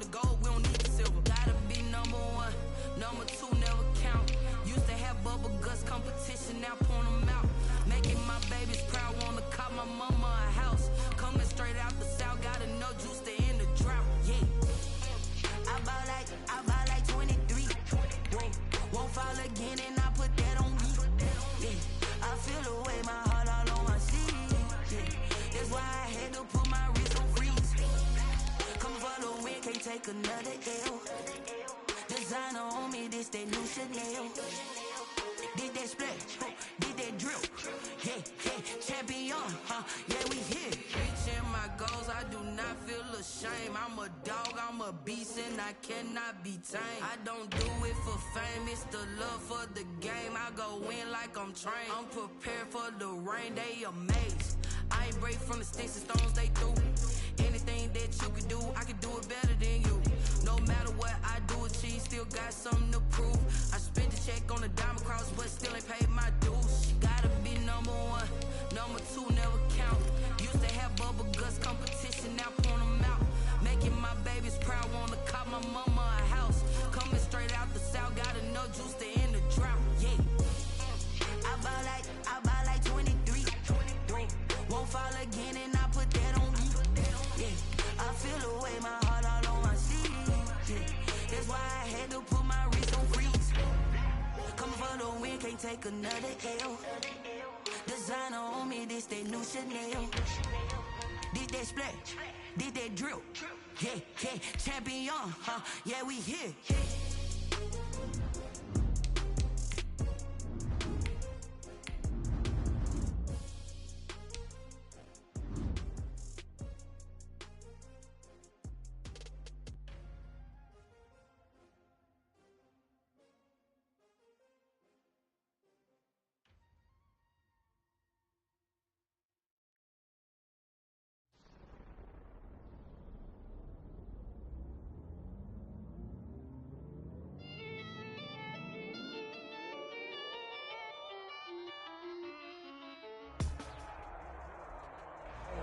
the gold, we don't need the silver. Gotta be number one, number two never count. Used to have bubble guts competition, now point them out. Making my babies proud, wanna cop my mama a house. Coming straight out the south, got enough juice to end the drought. Yeah, I bought like 23. Won't fall again, and I put that on me. Yeah, I feel the way, my heart all on my sleeve. Yeah, that's why I had to put my wrist on freeze. Come for the win, can't take another L. Designer on me, this that new Chanel. Did that splash, did that drill. Yeah, champion, yeah, we here. Reaching my goals, I do not feel ashamed. I'm a dog, I'm a beast, and I cannot be tamed. I don't do it for fame, it's the love for the game. I go in like I'm trained. I'm prepared for the rain, they amazed. I ain't break from the sticks and stones they threw. Anything that you can do, I can do it better than you. No matter what I do, achieve, still got something to prove. I spent the check on the diamond cross, but still ain't paid my dues. Gotta be number one, number two never count. Used to have bubble guts competition, now point them out. Making my babies proud, wanna cop my mama a house. Coming straight out the south, got enough juice to end the drought. Yeah, I bought like 23. Won't fall again, and I put that on me. Yeah, I feel the way, my heart all on my sleeve. Yeah, that's why I had to put my wrist on freeze. Coming for the win, can't take another L. Designer on me, this that new Chanel. Did that splash, did that drill. Yeah, champion, yeah, we here.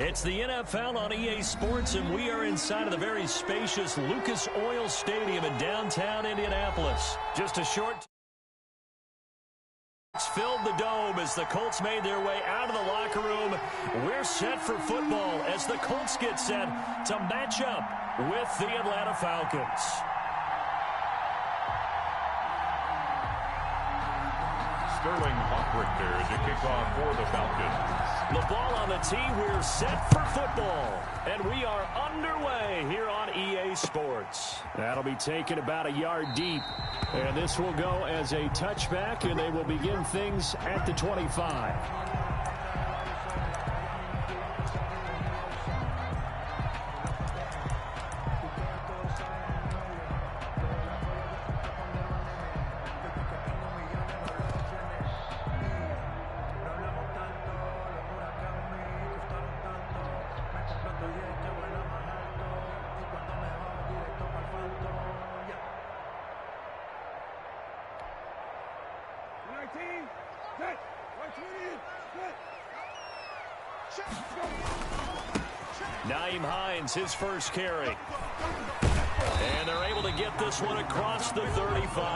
It's the NFL on EA Sports, and we are inside of the very spacious Lucas Oil Stadium in downtown Indianapolis. Just a short filled the dome as the Colts made their way out of the locker room. We're set for football as the Colts get set to match up with the Atlanta Falcons. Sterling Hawkwrichter to kick off for the Falcons. The ball on the tee, we're set for football. And we are underway here on EA Sports. That'll be taken about a yard deep. And this will go as a touchback, and they will begin things at the 25. His first carry. And they're able to get this one across the 35.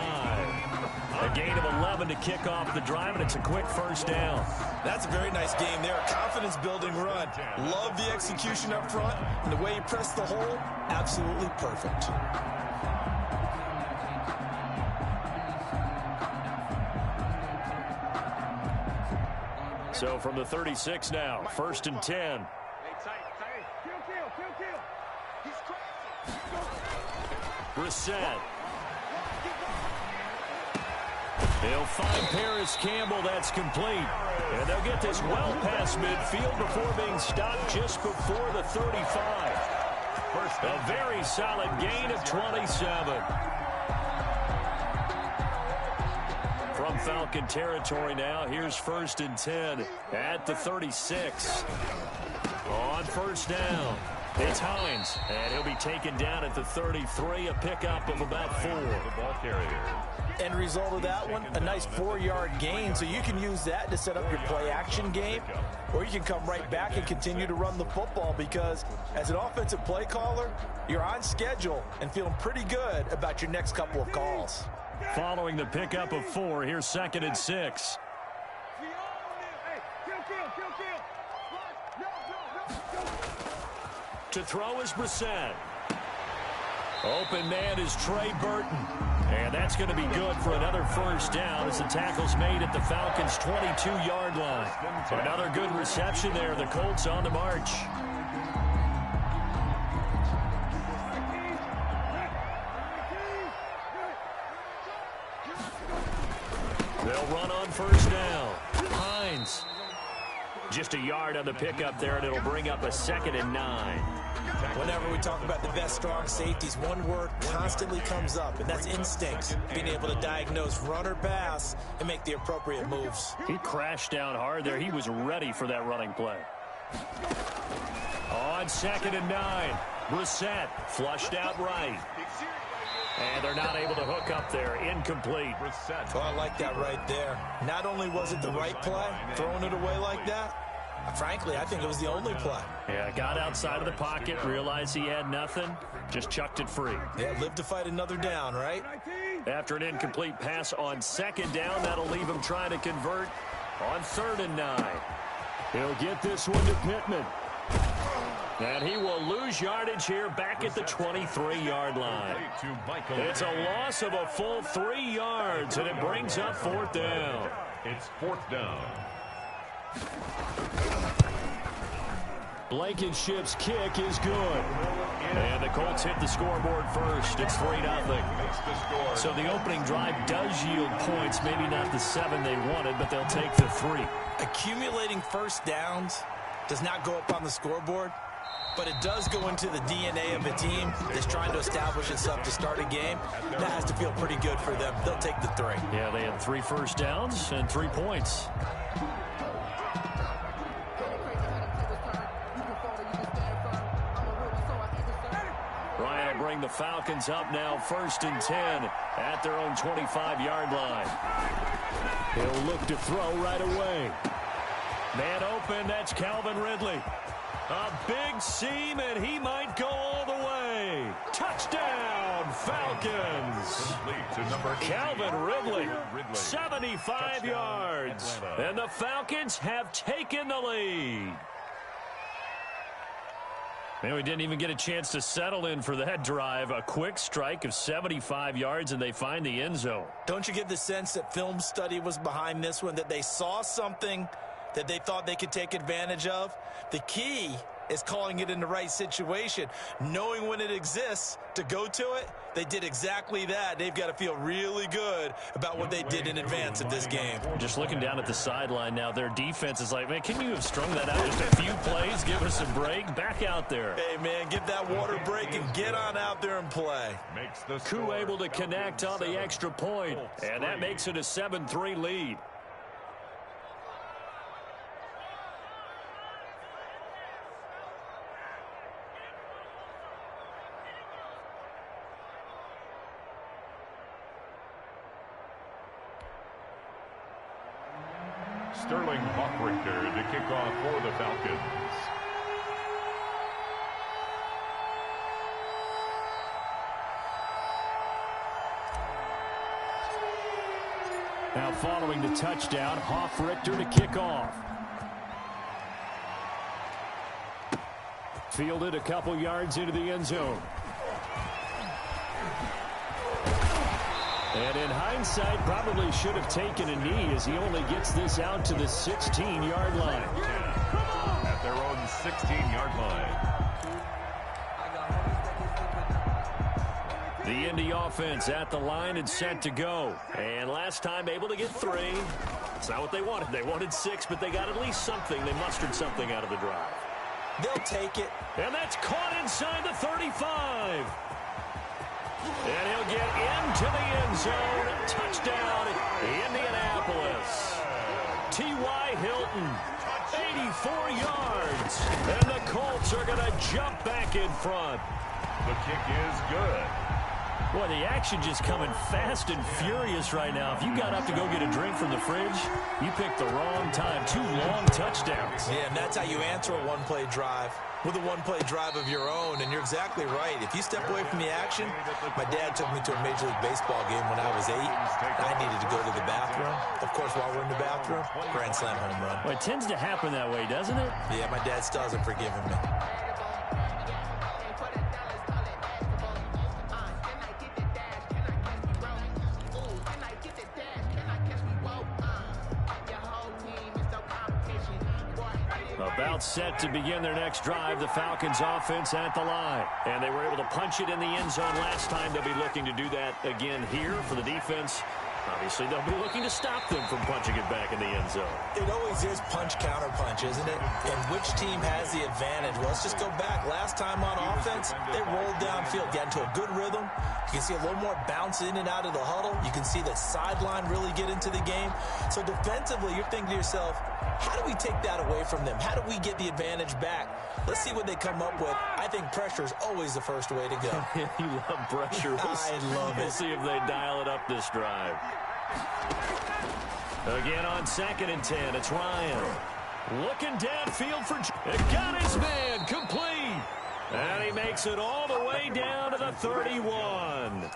A gain of 11 to kick off the drive, and it's a quick first down. That's a very nice game there. A confidence-building run. Love the execution up front, and the way he pressed the hole, absolutely perfect. So from the 36 now, 1st and 10. Brissett. They'll find Paris Campbell. That's complete. And they'll get this well past midfield before being stopped just before the 35. A very solid gain of 27. From Falcon territory now, here's 1st and 10 at the 36. On first down, it's Hines, and he'll be taken down at the 33, a pickup of about 4. The ball carrier. End result of that one, a nice 4-yard gain. So you can use that to set up your play-action game, or you can come right back and continue to run the football because as an offensive play caller, you're on schedule and feeling pretty good about your next couple of calls. Following the pickup of 4, here's 2nd and 6. To throw is Brissett. Open man is Trey Burton. And that's going to be good for another first down as the tackle's made at the Falcons' 22-yard line. Another good reception there. The Colts on the march. They'll run on first down. Hines. Just a yard on the pickup there, and it'll bring up a 2nd and 9. Whenever we talk about the best strong safeties, one word constantly comes up, and that's instincts. Being able to diagnose run or pass and make the appropriate moves. He crashed down hard there. He was ready for that running play. On 2nd and 9, Brissett flushed out right. And they're not able to hook up there. Incomplete. Oh, I like that right there. Not only was it the right play, throwing it away like that, frankly, I think it was the only play. Yeah, got outside of the pocket, realized he had nothing, just chucked it free. Yeah, live to fight another down, right? After an incomplete pass on 2nd down, that'll leave him trying to convert on 3rd and 9. He'll get this one to Pittman. And he will lose yardage here back at the 23-yard line. It's a loss of a full 3 yards, and it brings up 4th down. It's 4th down. Blankenship's kick is good. And the Colts hit the scoreboard first. It's 3-0. So the opening drive does yield points. Maybe not the 7 they wanted, but they'll take the 3. Accumulating first downs does not go up on the scoreboard, but it does go into the DNA of a team that's trying to establish itself to start a game. That has to feel pretty good for them. They'll take the 3. Yeah, they had 3 first downs and 3 points. Ryan will bring the Falcons up now 1st and 10 at their own 25-yard line. He'll look to throw right away. Man open, that's Calvin Ridley. A big seam, and he might go all the way. Touchdown, Falcons. Calvin Ridley, 75 yards. And the Falcons have taken the lead. And we didn't even get a chance to settle in for that drive. A quick strike of 75 yards, and they find the end zone. Don't you get the sense that film study was behind this one, that they saw something that they thought they could take advantage of? The key is calling it in the right situation, knowing when it exists to go to it. They did exactly that. They've got to feel really good about what they did in advance of this game. Just looking down at the sideline now, their defense is like, man, can you have strung that out just a few plays? Give us a break. Back out there. Hey, man, give that water break and get on out there and play. Koo able to connect on the extra point, and that makes it a 7-3 lead. Sterling Hochrichter to kick off for the Falcons. Now following the touchdown, Hochrichter to kick off. Fielded a couple yards into the end zone. And in hindsight, probably should have taken a knee as he only gets this out to the 16-yard line. At their own 16-yard line. The Indy offense at the line and set to go. And last time able to get 3. It's not what they wanted. They wanted 6, but they got at least something. They mustered something out of the drive. They'll take it. And that's caught inside the 35. And he'll get into the end zone. Touchdown, Indianapolis. T.Y. Hilton, 84 yards. And the Colts are going to jump back in front. The kick is good. Boy, the action just coming fast and furious right now. If you got up to go get a drink from the fridge, you picked the wrong time. 2 long touchdowns. Yeah, and that's how you answer a one-play drive with a one-play drive of your own. And you're exactly right. If you step away from the action, my dad took me to a Major League Baseball game when I was 8. I needed to go to the bathroom. Of course, while we're in the bathroom, grand slam home run. Well, it tends to happen that way, doesn't it? Yeah, my dad still hasn't forgiven me. About set to begin their next drive, the Falcons offense at the line. And they were able to punch it in the end zone last time. They'll be looking to do that again here for the defense. Obviously, they'll be looking to stop them from punching it back in the end zone. It always is punch-counter-punch, isn't it? And which team has the advantage? Well, let's just go back. Last time on offense, they rolled downfield, got into a good rhythm. You can see a little more bounce in and out of the huddle. You can see the sideline really get into the game. So defensively, you're thinking to yourself, how do we take that away from them? How do we get the advantage back? Let's see what they come up with. I think pressure is always the first way to go. You love pressure. I love it. We'll see if they dial it up this drive. Again on 2nd and 10, it's Ryan. Looking downfield for... It got his man complete. And he makes it all the way down to the 31.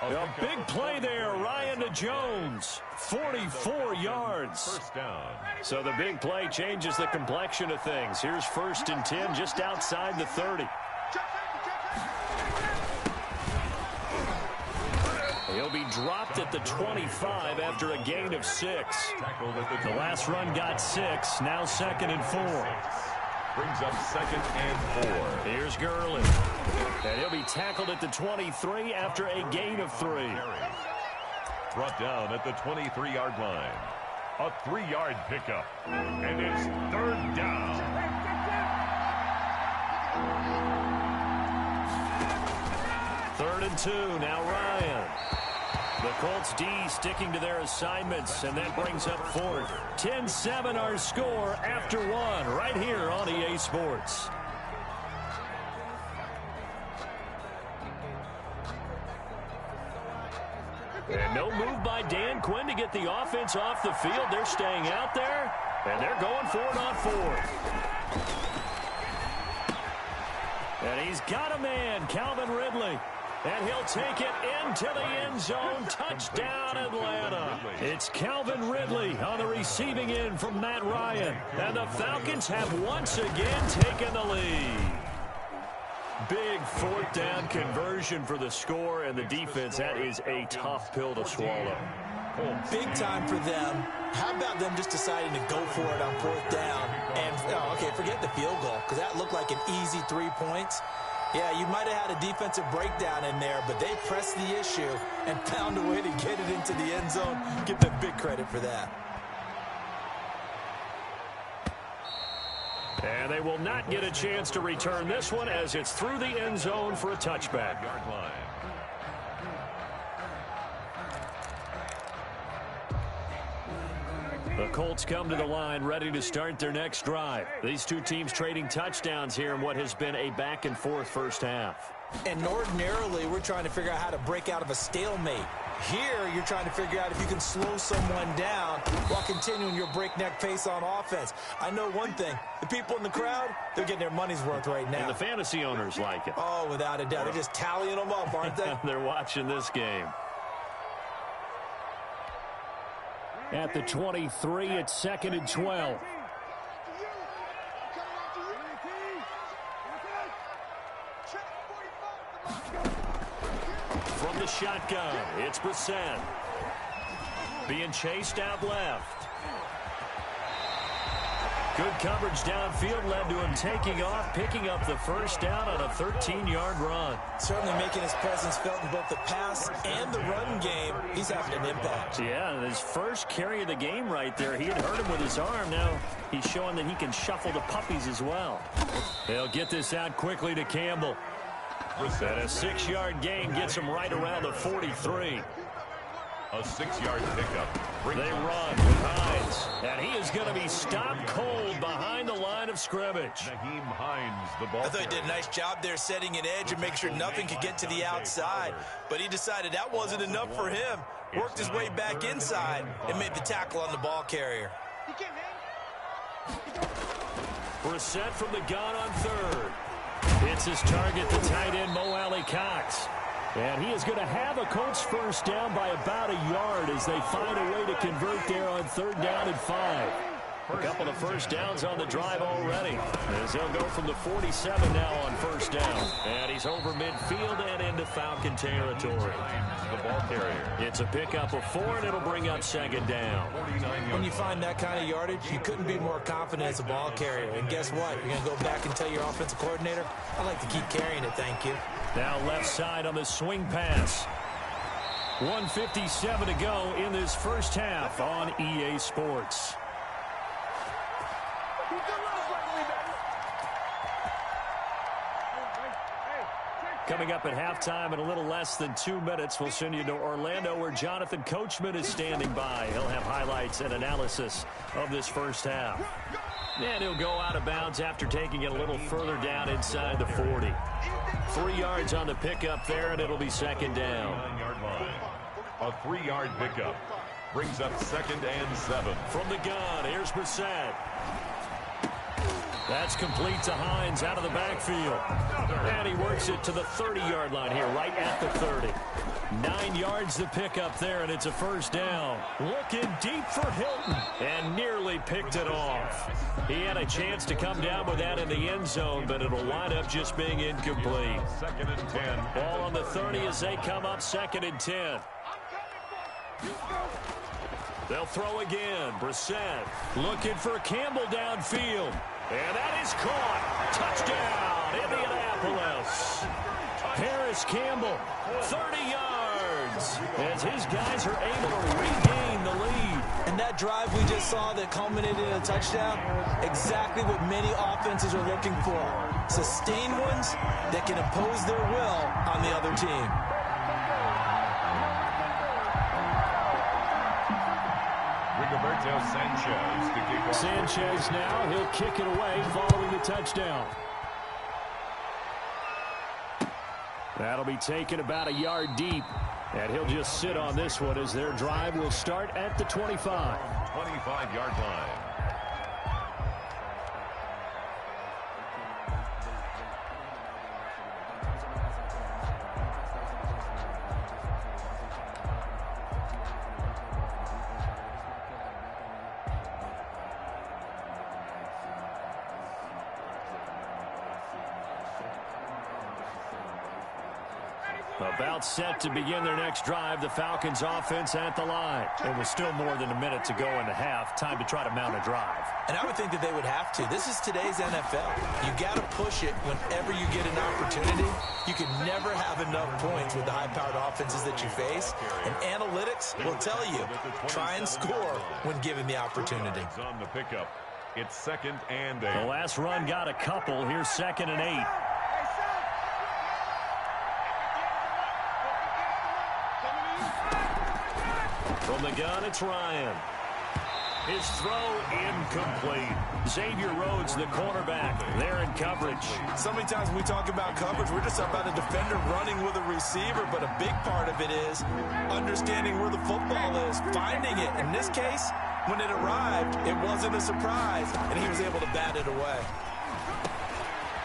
A big play there, Ryan to Jones. 44 yards. First down. So the big play changes the complexion of things. Here's 1st and 10 just outside the 30. He'll be dropped at the 25 after a gain of 6. The last run got 6. Now 2nd and 4. Brings up 2nd and 4. Here's Gurley. And he'll be tackled at the 23 after a gain of 3. Brought down at the 23-yard line. A 3-yard pickup. And it's 3rd down. Third and 2. Now Ryan. The Colts D sticking to their assignments, and that brings up 4th. 10-7 our score after 1 right here on EA Sports. And no move by Dan Quinn to get the offense off the field. They're staying out there, and they're going for it on 4th. And he's got a man, Calvin Ridley. And he'll take it into the end zone. Touchdown, Atlanta. It's Calvin Ridley on the receiving end from Matt Ryan. And the Falcons have once again taken the lead. Big 4th down conversion for the score, and the defense, that is a tough pill to swallow. Big time for them. How about them just deciding to go for it on 4th down? And, okay, forget the field goal, because that looked like an easy 3 points. Yeah, you might have had a defensive breakdown in there, but they pressed the issue and found a way to get it into the end zone. Give them big credit for that. And they will not get a chance to return this one as it's through the end zone for a touchback. Yard line. The Colts come to the line ready to start their next drive. These two teams trading touchdowns here in what has been a back-and-forth first half. And ordinarily, we're trying to figure out how to break out of a stalemate. Here, you're trying to figure out if you can slow someone down while continuing your breakneck pace on offense. I know one thing. The people in the crowd, they're getting their money's worth right now. And the fantasy owners like it. Oh, without a doubt. They're just tallying them up, aren't they? They're watching this game. At the 23, it's 2nd and 12. From the shotgun, it's Brissett. Being chased out left. Good coverage downfield led to him taking off, picking up the first down on a 13-yard run. Certainly making his presence felt in both the pass and the run game. He's having an impact. Yeah, and his first carry of the game right there. He had hurt him with his arm. Now he's showing that he can shuffle the puppies as well. They'll get this out quickly to Campbell. And a 6-yard gain gets him right around the 43. A 6-yard pickup. They run with Hines, and he is going to be stopped cold behind the line of scrimmage. Naheem Hines, the ball. I thought he did a nice job there setting an edge and make sure nothing could get to the outside. But he decided that wasn't enough for him. Worked his way back inside and made the tackle on the ball carrier. Brissett from the gun on third. It's his target, the tight end, Mo Alley Cox. And he is going to have a Colts first down by about a yard as they find a way to convert there on 3rd down and 5. A couple of first downs on the drive already, as he'll go from the 47 now on first down. And he's over midfield and into Falcon territory. The ball carrier. It's a pickup of 4, and it'll bring up 2nd down. When you find that kind of yardage, you couldn't be more confident as a ball carrier. And guess what? You're going to go back and tell your offensive coordinator, I'd like to keep carrying it, thank you. Now left side on the swing pass. 1:57 to go in this first half on EA Sports. Coming up at halftime in a little less than 2 minutes, we'll send you to Orlando where Jonathan Coachman is standing by. He'll have highlights and analysis of this first half. And he'll go out of bounds after taking it a little further down inside the 40. 3 yards on the pickup there, and it'll be 2nd down. 9-yard line. A 3-yard pickup. Brings up 2nd and 7. From the gun, here's Brissett. That's complete to Hines out of the backfield. And he works it to the 30-yard line here, right at the 30. 9 yards the pickup there, and it's a first down. Looking deep for Hilton, and nearly picked it off. He had a chance to come down with that in the end zone, but it'll wind up just being incomplete. 2nd and 10. Ball on the 30 as they come up 2nd and 10. They'll throw again. Brissett looking for Campbell downfield. And that is caught. Touchdown, Indianapolis. Harris Campbell, 30 yards, as his guys are able to regain the lead. And that drive we just saw that culminated in a touchdown, exactly what many offenses are looking for. Sustained ones that can impose their will on the other team. Rigoberto Sanchez to kick off. Sanchez now, he'll kick it away following the touchdown. That'll be taken about a yard deep, and he'll just sit on this one as their drive will start at the 25. 25-yard line. About set to begin their next drive, the Falcons offense at the line. It was still more than a minute to go in the half. Time to try to mount a drive. And I would think that they would have to. This is today's NFL. You got to push it whenever you get an opportunity. You can never have enough points with the high-powered offenses that you face. And analytics will tell you, try and score when given the opportunity. On the pickup, it's 2nd and 8. The last run got a couple. Here's 2nd and 8. From the gun, it's Ryan. His throw incomplete. Xavier Rhodes, the cornerback, there in coverage. So many times when we talk about coverage, we're just about a defender running with a receiver, but a big part of it is understanding where the football is, finding it. In this case, when it arrived, it wasn't a surprise, and he was able to bat it away.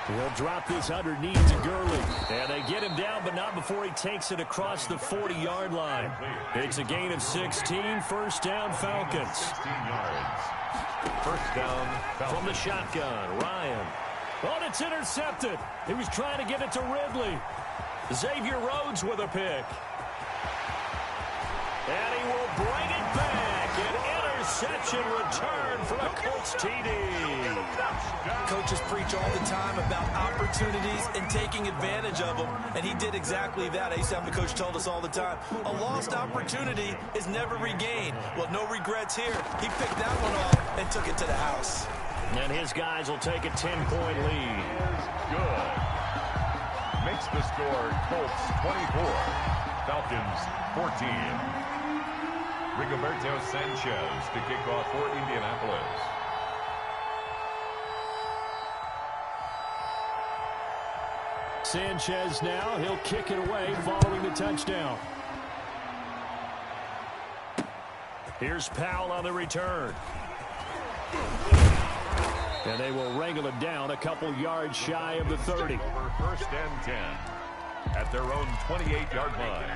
He'll drop this underneath to Gurley. And they get him down, but not before he takes it across the 40-yard line. It's a gain of 16. First down, Falcons. 16 yards. First down, Falcons. From the shotgun, Ryan. Oh, and it's intercepted. He was trying to get it to Ridley. Xavier Rhodes with a pick. And he will bring it back. An interception return for a Colts TD. Coaches preach all the time about opportunities and taking advantage of them, and he did exactly that. I used to have a coach told us all the time, a lost opportunity is never regained. Well, no regrets here. He picked that one off and took it to the house. And his guys will take a 10-point lead. Good. Makes the score Colts 24, Falcons 14. Rigoberto Sanchez to kick off for Indianapolis. Sanchez now, he'll kick it away following the touchdown. Here's Powell on the return. And they will wrangle it down a couple yards shy of the 30. Over 1st and 10 at their own 28-yard line.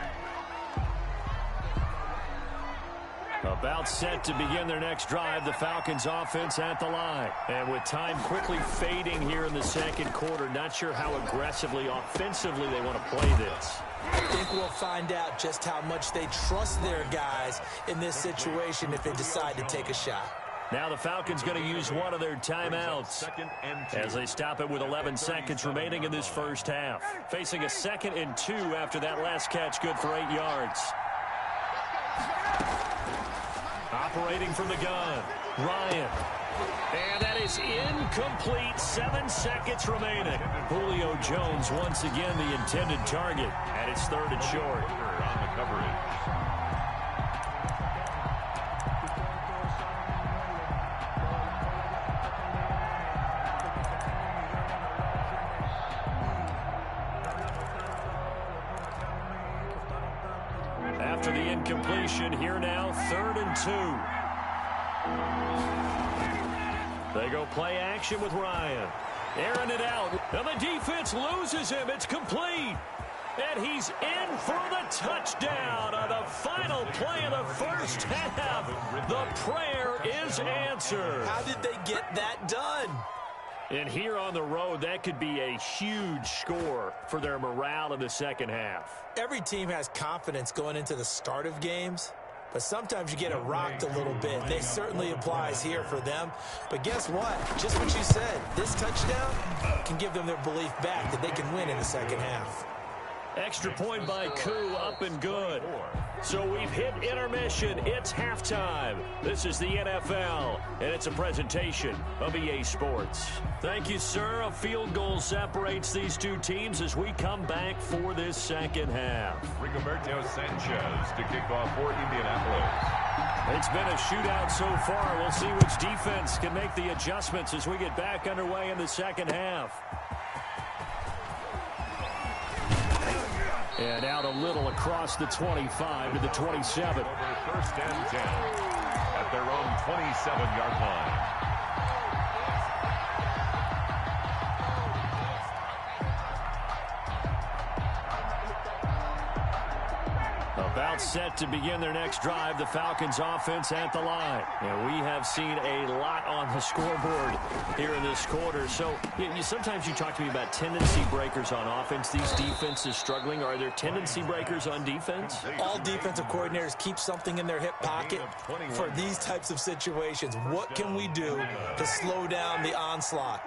About set to begin their next drive, the Falcons offense at the line. And with time quickly fading here in the second quarter, not sure how aggressively, offensively they want to play this. I think we'll find out just how much they trust their guys in this situation if they decide to take a shot. Now the Falcons going to use one of their timeouts as they stop it with 11 seconds remaining in this first half. Facing a 2nd and 2 after that last catch, good for 8 yards. Operating from the gun, Ryan. And that is incomplete. 7 seconds remaining. Julio Jones once again the intended target. And it's 3rd and short. On the coverage. After the incompletion, here now, 3rd and 2. They go play action with Ryan. Airing it out. And the defense loses him. It's complete. And he's in for the touchdown on the final play of the first half. The prayer is answered. How did they get that done? And here on the road, that could be a huge score for their morale in the second half. Every team has confidence going into the start of games, but sometimes you get it rocked a little bit. They certainly applies here for them. But guess what? Just what you said, this touchdown can give them their belief back that they can win in the second half. Extra point by Koo, up and good. So we've hit intermission. It's halftime. This is the NFL, and it's a presentation of EA Sports. Thank you, sir. A field goal separates these two teams as we come back for this second half. Rigoberto Sanchez to kick off for Indianapolis. It's been a shootout so far. We'll see which defense can make the adjustments as we get back underway in the second half. And out a little across the 25 to the 27. Over 1st and 10 at their own 27-yard line. About set to begin their next drive, the Falcons offense at the line. And we have seen a lot on the scoreboard here in this quarter. So sometimes you talk to me about tendency breakers on offense. These defenses struggling. Are there tendency breakers on defense? All defensive coordinators keep something in their hip pocket for these types of situations. What can we do to slow down the onslaught?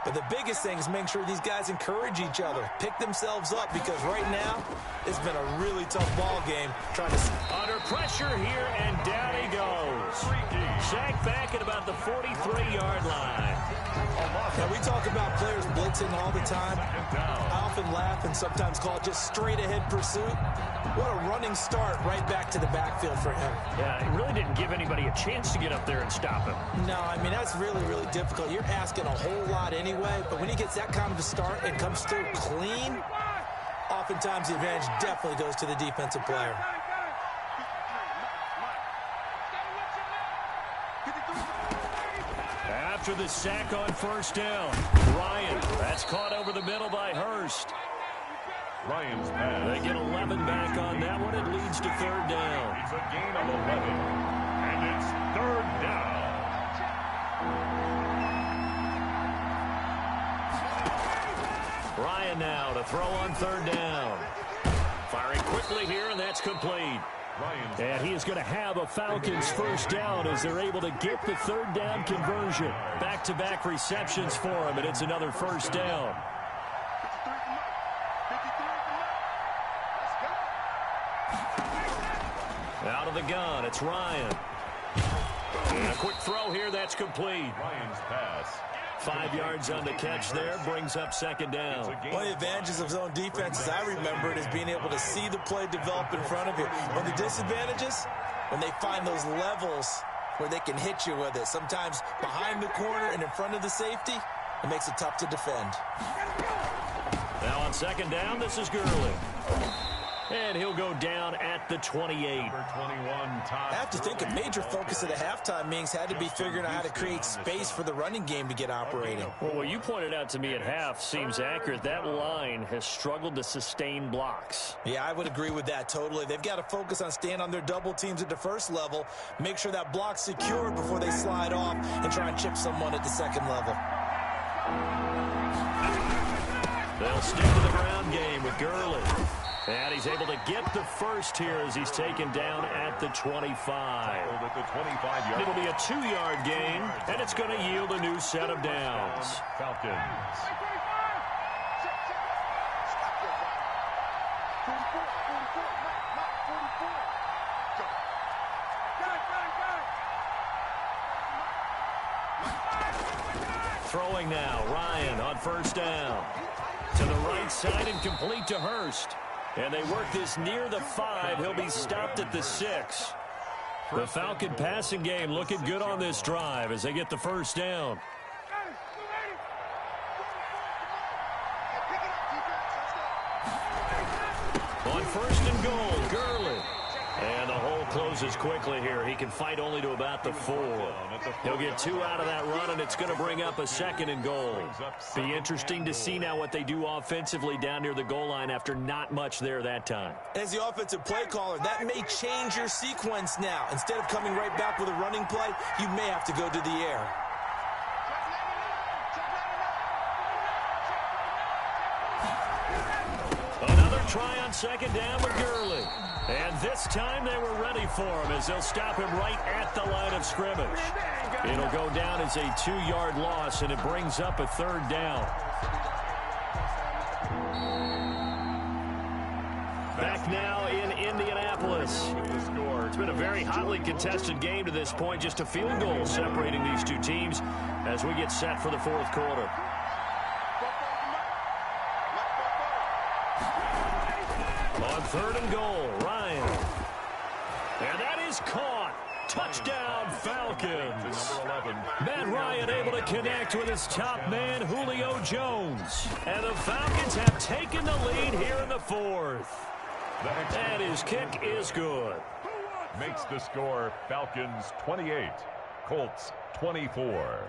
But the biggest thing is making sure these guys encourage each other, pick themselves up, because right now it's been a really tough ball game trying to... Under pressure here, and down he goes. Sacked back at about the 43-yard line. Now, we talk about players blitzing all the time. I often laugh and sometimes call it just straight-ahead pursuit. What a running start right back to the backfield for him. Yeah, it really didn't give anybody a chance to get up there and stop him. No, I mean, that's really, really difficult. You're asking a whole lot anyway, but when he gets that kind of a start and comes through clean, oftentimes the advantage definitely goes to the defensive player. After the sack on 1st down, Ryan, that's caught over the middle by Hurst. Ryan's pass. They get 11 back on that one. It leads to 3rd down. It's a gain of 11, and it's 3rd down. Ryan now to throw on 3rd down. Firing quickly here, and that's complete. And he is going to have a Falcons 1st down as they're able to get the 3rd down conversion. Back-to-back receptions for him, and it's another 1st down. Out of the gun, it's Ryan. And a quick throw here, that's complete. Ryan's pass. 5 yards on the catch there, brings up 2nd down. One of the advantages of zone defense, as I remember it, is being able to see the play develop in front of you. One of the disadvantages, when they find those levels where they can hit you with it. Sometimes behind the corner and in front of the safety, it makes it tough to defend. Now on second down, this is Gurley. And he'll go down at the 28. Number 21, I have to think a major focus of the halftime meetings had to be figuring out how to create space for the running game to get operating. Well, what you pointed out to me at half seems accurate. That line has struggled to sustain blocks. Yeah, I would agree with that totally. They've got to focus on staying on their double teams at the first level, make sure that block's secure before they slide off and try and chip someone at the second level. They'll stick to the ground game with Gurley. And he's able to get the first here as he's taken down at the 25. at the 25-yard. It'll be a 2-yard gain, and it's going to yield a new set of downs. Falcons. Throwing now, Ryan on first down. To the right side and complete to Hurst. And they work this near the 5. He'll be stopped at the 6. The Falcon passing game looking good on this drive as they get the first down. On first and goal, Gurley. And the hole closes quickly here. He can fight only to about the 4. He'll get 2 out of that run, and it's going to bring up a second and goal. Be interesting to see now what they do offensively down near the goal line after not much there that time. As the offensive play caller, that may change your sequence now. Instead of coming right back with a running play, you may have to go to the air. Another try on second down with Gurley. And this time they were ready for him as they'll stop him right at the line of scrimmage. It'll go down as a 2-yard loss, and it brings up a third down. Back now in Indianapolis. It's been a very hotly contested game to this point. Just a field goal separating these two teams as we get set for the fourth quarter. On third and goal, Ryan. And that is caught. Touchdown, Falcons. Matt Ryan able to connect with his top man, Julio Jones. And the Falcons have taken the lead here in the fourth. And his kick is good. Makes the score Falcons 28, Colts 24.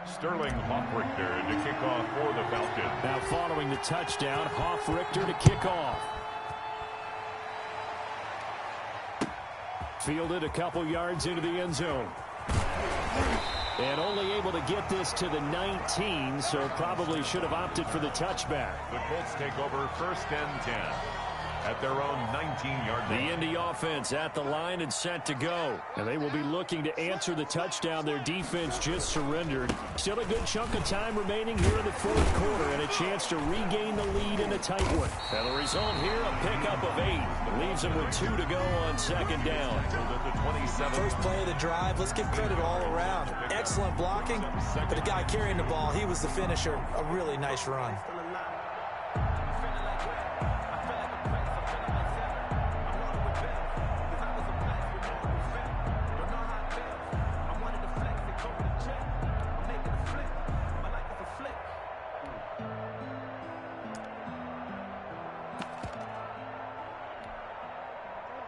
Sterling Hoffrichter to kick off for the Falcons. Now following the touchdown, Hoffrichter to kick off. Fielded a couple yards into the end zone. And only able to get this to the 19, so probably should have opted for the touchback. The Colts take over first and 10 at their own 19-yard line. The Indy offense at the line and set to go. And they will be looking to answer the touchdown their defense just surrendered. Still a good chunk of time remaining here in the fourth quarter and a chance to regain the lead in a tight one. And the result here, a pickup of 8. It leaves them with 2 to go on second down. First play of the drive, let's give credit all around. Excellent blocking, but the guy carrying the ball, he was the finisher. A really nice run.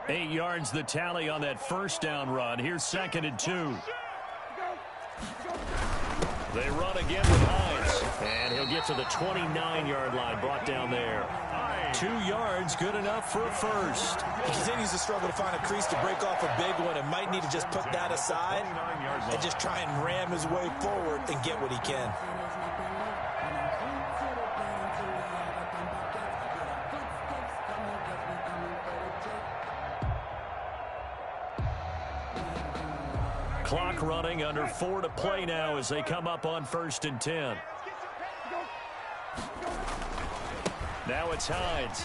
Eight yards the tally on that first down run. Here's second and 2. They run again with Hines. And he'll get to the 29-yard line, brought down there. 2 yards, good enough for a first. He continues to struggle to find a crease to break off a big one and might need to just put that aside and just try and ram his way forward and get what he can. Clock running, under 4 to play now as they come up on first and 10. Now it's Hines.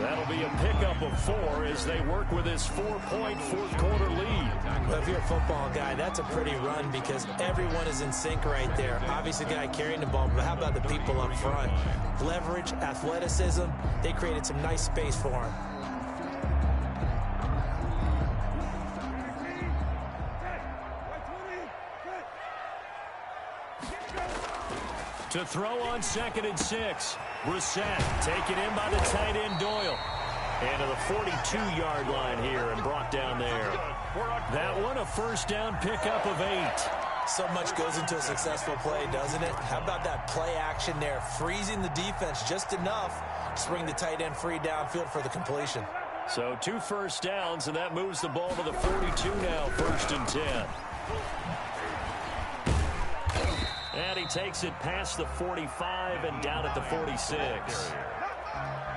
That'll be a pickup of 4 as they work with this 4-point fourth-quarter lead. Well, if you're a football guy, that's a pretty run because everyone is in sync right there. Obviously, the guy carrying the ball, but how about the people up front? Leverage, athleticism, they created some nice space for him. To throw on 2nd and 6. Brissett taken in by the tight end Doyle. And to the 42-yard line here and brought down there. That one a first down pickup of 8. So much goes into a successful play, doesn't it? How about that play action there? Freezing the defense just enough to bring the tight end free downfield for the completion. So 2 first downs, and that moves the ball to the 42 now, 1st and 10. And he takes it past the 45 and down at the 46.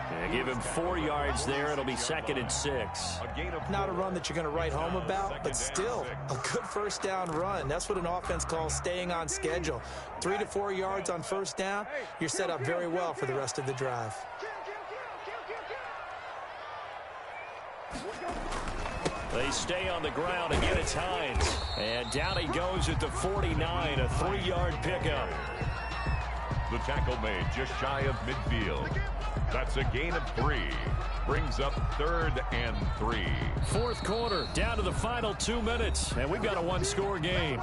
Yeah, give him 4 yards there. It'll be 2nd and 6. Not a run that you're going to write home about, but still a good first down run. That's what an offense calls staying on schedule. 3 to 4 yards on first down, you're set up very well for the rest of the drive. They stay on the ground. Again, it's Hines. And down he goes at the 49, a 3-yard pickup. The tackle made just shy of midfield. That's a gain of 3. Brings up 3rd and 3. Fourth quarter, down to the final 2 minutes. And we've got a 1-score game.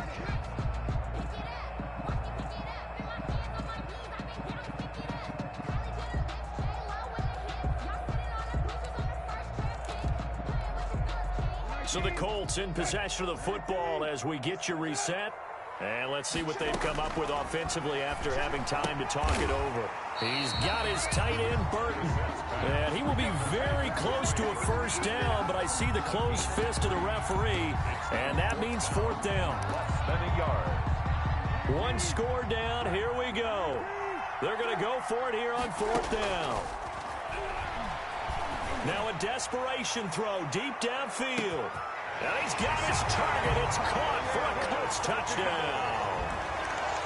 So the Colts in possession of the football as we get you reset. And let's see what they've come up with offensively after having time to talk it over. He's got his tight end, Burton. And he will be very close to a first down, but I see the closed fist of the referee, and that means 4th down. Less than a yard. 1 score down. Here we go. They're going to go for it here on 4th down. Now a desperation throw deep downfield. And he's got his target. It's caught for a Colts touchdown.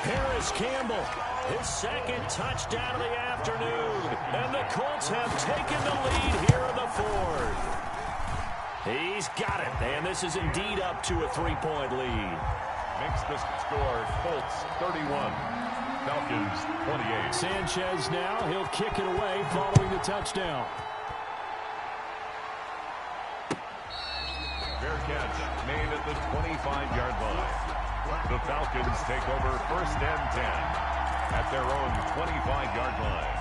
Harris Campbell, his 2nd touchdown of the afternoon. And the Colts have taken the lead here in the 4th. He's got it. And this is indeed up to a 3-point lead. Makes the score Colts 31. Falcons 28. Sanchez now. He'll kick it away following the touchdown. Fair catch made at the 25-yard line. The Falcons take over 1st and 10 at their own 25-yard line.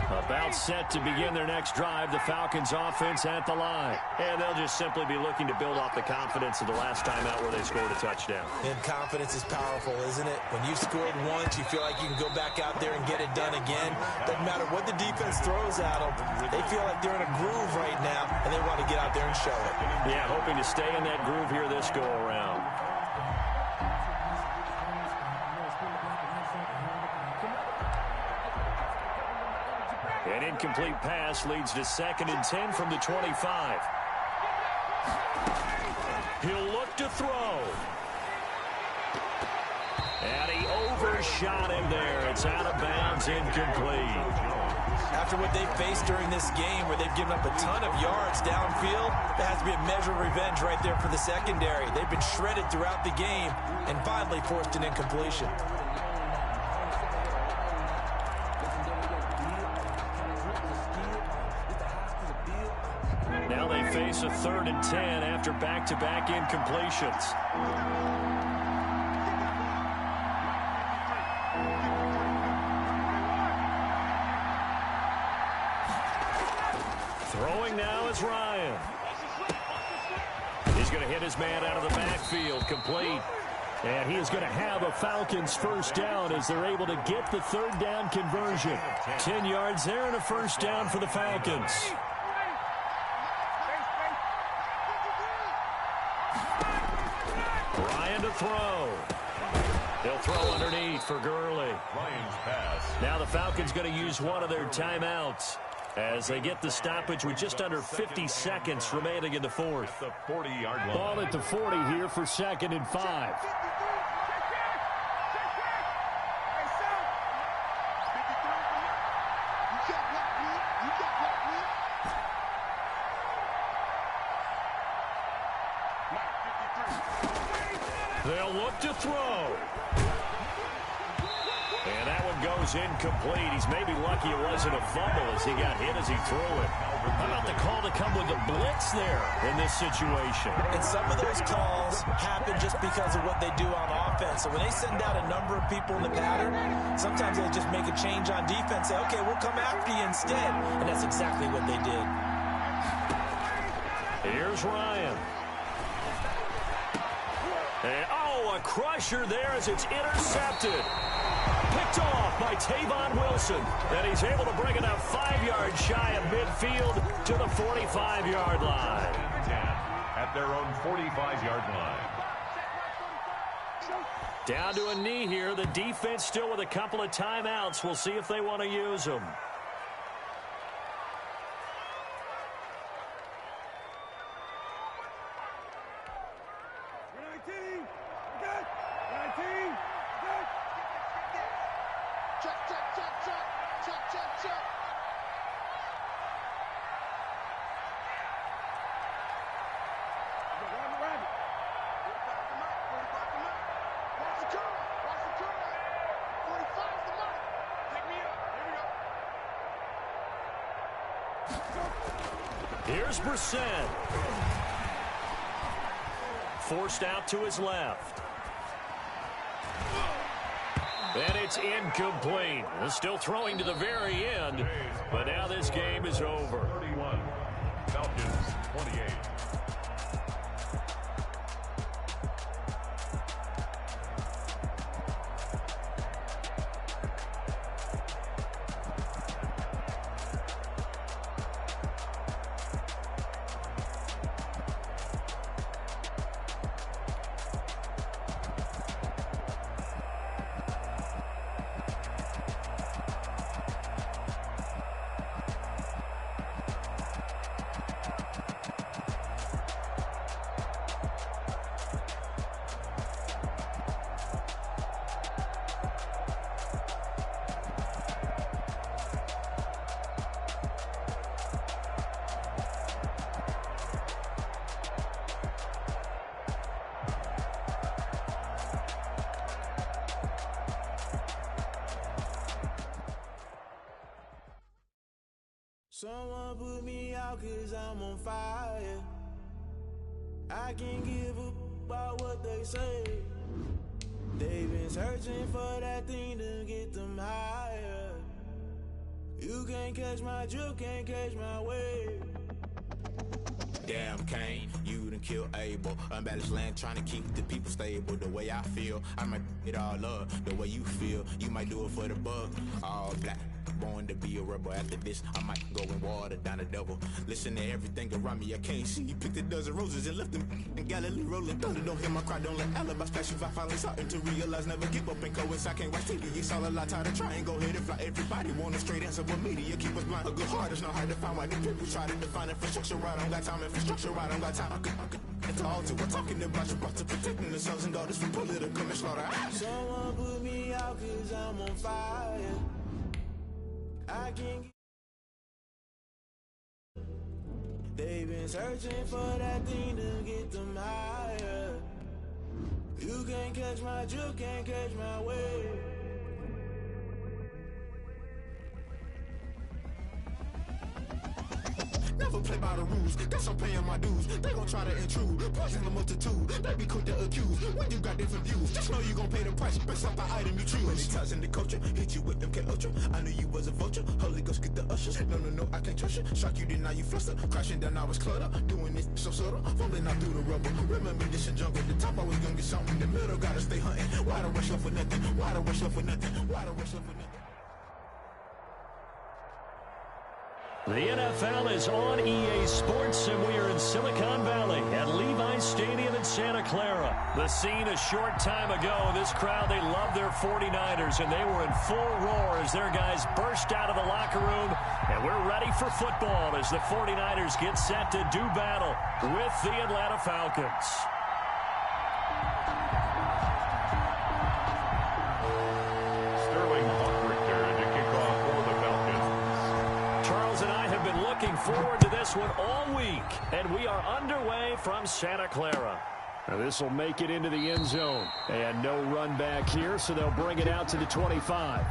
About set to begin their next drive, the Falcons offense at the line. And they'll just simply be looking to build off the confidence of the last time out where they scored a touchdown. And confidence is powerful, isn't it? When you've scored once, you feel like you can go back out there and get it done again. Doesn't matter what the defense throws at them. They feel like they're in a groove right now, and they want to get out there and show it. Yeah, hoping to stay in that groove here this go-around. An incomplete pass leads to 2nd and 10 from the 25. He'll look to throw. And he overshot him there. It's out of bounds, incomplete. After what they've faced during this game where they've given up a ton of yards downfield, there has to be a measure of revenge right there for the secondary. They've been shredded throughout the game and finally forced an incompletion. Now they face a 3rd and 10 after back-to-back incompletions. Throwing now is Ryan. He's going to hit his man out of the backfield, complete. And he is going to have a Falcons first down as they're able to get the 3rd down conversion. 10 yards there and a first down for the Falcons. Ryan to throw. He'll throw underneath for Gurley. Ryan's pass. Now the Falcons going to use one of their timeouts as they get the stoppage with just under 50 seconds remaining in the 4th. The 40-yard line. Ball at the 40 here for 2nd and 5. They'll look to throw. And that one goes incomplete. He's maybe lucky it wasn't a fumble as he got hit as he threw it. How about the call to come with the blitz there in this situation? And some of those calls happen just because of what they do on offense. So when they send out a number of people in the pattern, sometimes they just make a change on defense. Say, okay, we'll come after you instead. And that's exactly what they did. Here's Ryan. And, a crusher there as it's intercepted. Picked off by Tavon Wilson. And he's able to bring it up 5 yards shy of midfield to the 45-yard line. 10 at their own 45-yard line. Down to a knee here. The defense still with a couple of timeouts. We'll see if they want to use them. Here's Brissett. Forced out to his left. And it's incomplete. Still throwing to the very end, but now this game is over. 31, Falcons 28. Someone put me out 'cause I'm on fire. I can't give a about what they say. They've been searching for that thing to get them higher. You can't catch my drift, can't catch my wave. Damn, Kane, you done killed Abel. Unbalanced land, trying to keep the people stable. The way I feel, I might it all up. The way you feel, you might do it for the bug. All black, born to be a rebel. After this, I might go and water down the devil. Listen to everything around me, I can't see. Picked a dozen roses and left them in Galilee rolling thunder. Don't hear my cry, don't let alibis flash. If I finally starting to realize, never give up and coincide. Can't watch TV, it's all a lot. Tired of trying, go ahead and fly. Everybody want a straight answer, but media keep us blind. A good heart is not hard to find. Why the people try to define infrastructure right? I don't got time, infrastructure right? I don't got time. I could talk to. We're talking about your to protecting the sons and daughters from political and slaughter. Someone put me out 'cause I'm on fire. I can't get. They've been searching for that thing to get them higher. You can't catch my drift, can't catch my wave. Never play by the rules, guess I'm paying my dues. They gon' try to intrude, poison the multitude. They be quick to accuse, when you got different views. Just know you gon' pay the price, based off the item you choose. Many times in the culture, hit you with MK Ultra. I knew you was a vulture, Holy Ghost get the ushers. No, I can't trust you. Shock you, then now you fluster. Crashing down, I was cluttered. Doing this so subtle, fumbling out through the rubble. Remember this in jungle, the top always gonna get something. In the middle, gotta stay hunting. Why the rush left for nothing? Why the rush left for nothing? Why the rush left for nothing? The NFL is on EA Sports, and we are in Silicon Valley at Levi's Stadium in Santa Clara. The scene a short time ago, this crowd, they love their 49ers, and they were in full roar as their guys burst out of the locker room, and we're ready for football as the 49ers get set to do battle with the Atlanta Falcons. Looking forward to this one all week, and we are underway from Santa Clara. Now this will make it into the end zone. And no run back here, so they'll bring it out to the 25.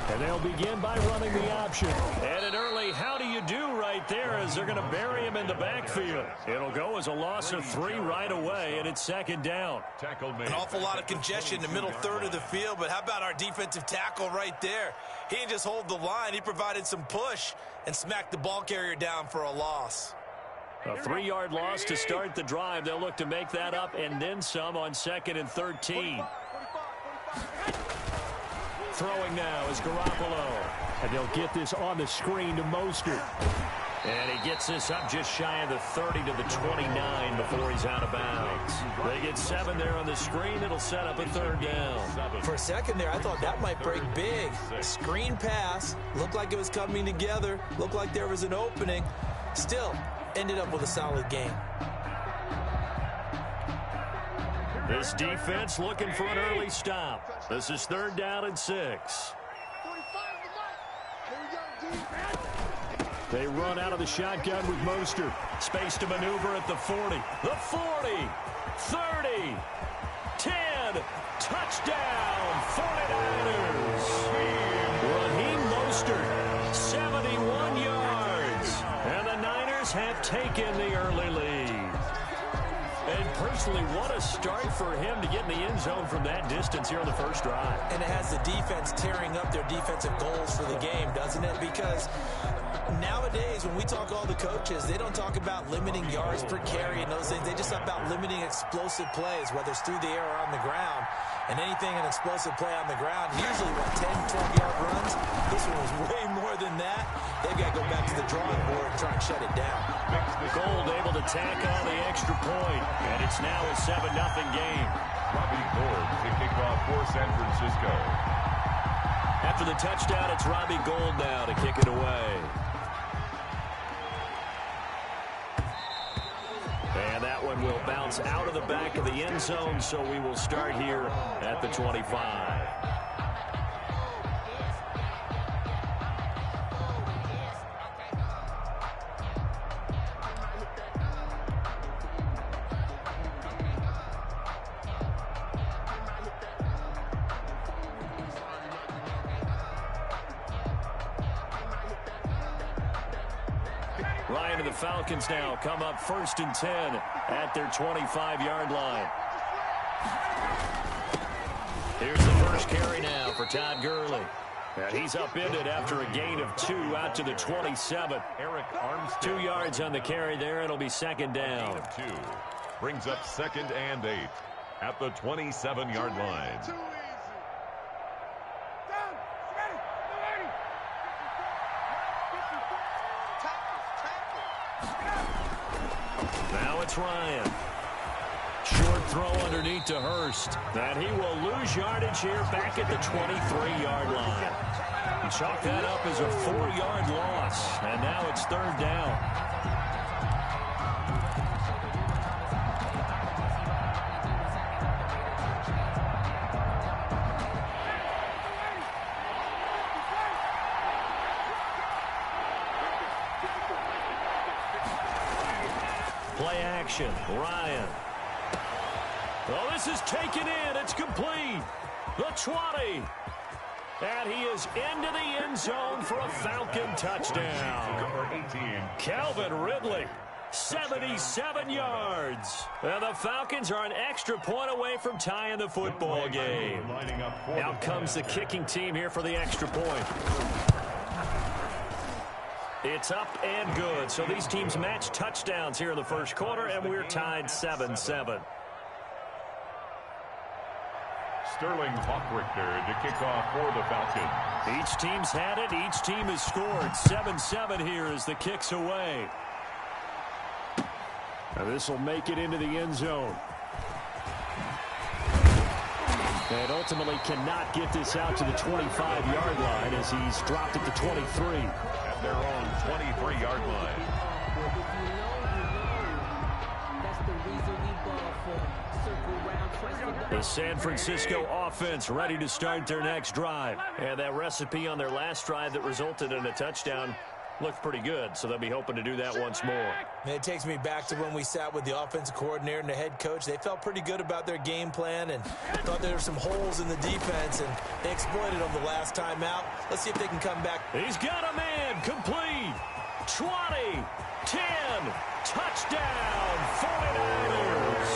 And they'll begin by running the option. And an early how do you do right there as they're going to bury him in the backfield. It'll go as a loss of 3 right away, and it's second down. An awful lot of congestion in the middle third of the field, but how about our defensive tackle right there? He didn't just hold the line. He provided some push and smacked the ball carrier down for a loss. A 3-yard loss to start the drive. They'll look to make that up and then some on 2nd and 13. Throwing now is Garoppolo. And they'll get this on the screen to Mostert. And he gets this up just shy of the 30 to the 29 before he's out of bounds. They get 7 there on the screen. It'll set up a 3rd down. For a second there, I thought that might break big. Screen pass. Looked like it was coming together. Looked like there was an opening. Still, ended up with a solid game. This defense looking for an early stop. This is 3rd down and 6. They run out of the shotgun with Mostert. Space to maneuver at the 40. The 40. 30. 10. Touchdown. 49ers. Raheem Mostert. 71 yards. And the Niners have taken the early lead. And personally, what a start for him to get in the end zone from that distance here on the first drive. And it has the defense tearing up their defensive goals for the game, doesn't it? Because nowadays, when we talk to all the coaches, they don't talk about limiting yards per carry and those things. They just talk about limiting explosive plays, whether it's through the air or on the ground. And anything an explosive play on the ground, usually, 10, 12-yard runs. This one was way more than that. They've got to go back to the drawing board and try and shut it down. Gold able to tack on the extra point, and it's now a 7-0 game. Robbie Gould to kick off for San Francisco. After the touchdown, it's Robbie Gould now to kick it away. And that one will bounce out of the back of the end zone, so we will start here at the 25. Ryan and the Falcons now come up 1st and 10 at their 25-yard line. Here's the first carry now for Todd Gurley. And he's upended after a gain of 2 out to the 27. Eric Armstead. 2 yards on the carry there. It'll be 2nd down. 2 brings up 2nd and 8 at the 27-yard line. Now it's Ryan. Short throw underneath to Hurst. And he will lose yardage here back at the 23-yard line. He chalked that up as a 4-yard loss. And now it's 3rd down. Play action. Ryan. Oh, this is taken in. It's complete. The 20. And he is into the end zone for a Falcon touchdown. Calvin Ridley, 77 yards. And the Falcons are an extra point away from tying the football game. Out comes the kicking team here for the extra point. It's up and good. So these teams match touchdowns here in the first quarter, and we're tied 7-7. Sterling Hockrichter to kick off for the Falcons. Each team's had it. Each team has scored. 7-7 here as the kick's away. Now this will make it into the end zone. And ultimately cannot get this out to the 25-yard line as he's dropped at the 23. At their own 23-yard line. The San Francisco offense ready to start their next drive. And that recipe on their last drive that resulted in a touchdown looked pretty good, so they'll be hoping to do that once more. It takes me back to when we sat with the offensive coordinator and the head coach. They felt pretty good about their game plan and thought there were some holes in the defense, and they exploited them the last time out. Let's see if they can come back. He's got a man complete. 20, 10, touchdown, 49ers.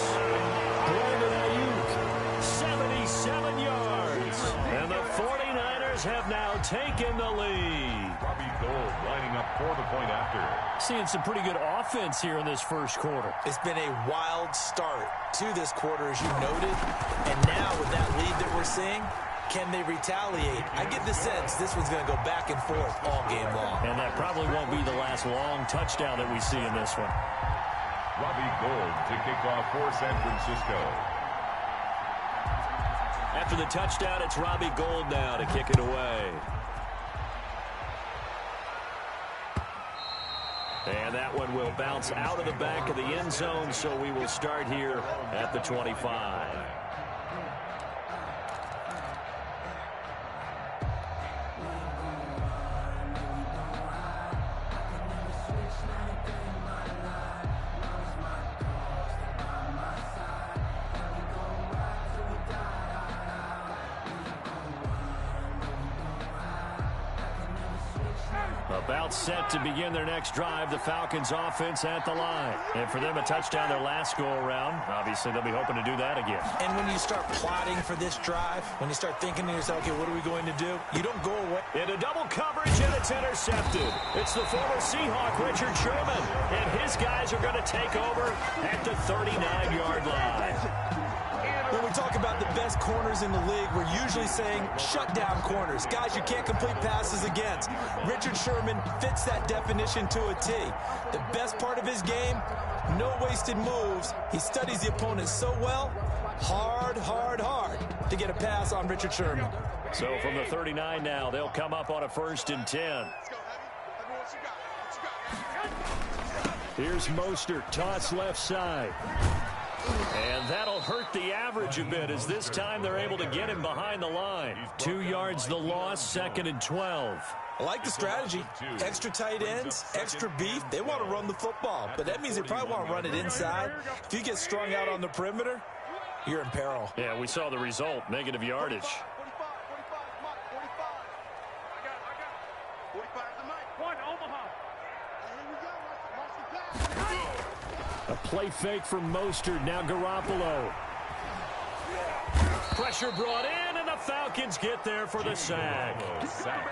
Brandon Ayuk, 77 yards. And the 49ers have now taken the lead. Robbie Gould lining up for the point after. Seeing some pretty good offense here in this first quarter. It's been a wild start to this quarter, as you noted. And now with that lead that we're seeing, can they retaliate? I get the sense this one's going to go back and forth all game long. And that probably won't be the last long touchdown that we see in this one. Robbie Gould to kick off for San Francisco. After the touchdown, it's Robbie Gould now to kick it away. And that one will bounce out of the back of the end zone, so we will start here at the 25. About set to begin their next drive, the Falcons offense at the line. And for them, a touchdown their last go-around. Obviously, they'll be hoping to do that again. And when you start plotting for this drive, when you start thinking to yourself, okay, what are we going to do? You don't go away. Into double coverage, and it's intercepted. It's the former Seahawk, Richard Sherman. And his guys are going to take over at the 39-yard line. When we talk about the best corners in the league, we're usually saying shutdown corners, guys you can't complete passes against. Richard Sherman fits that definition to a T. The best part of his game, no wasted moves. He studies the opponent so well, hard to get a pass on Richard Sherman. So from the 39 now, they'll come up on a 1st and 10. Here's Mostert, toss left side. And that'll hurt the average a bit as this time they're able to get him behind the line. 2 yards the loss, 2nd and 12. I like the strategy. Extra tight ends, extra beef. They want to run the football, but that means they probably want to run it inside. If you get strung out on the perimeter, you're in peril. Yeah, we saw the result, negative yardage. A play fake from Mostert, now Garoppolo. Pressure brought in, and the Falcons get there for the sack.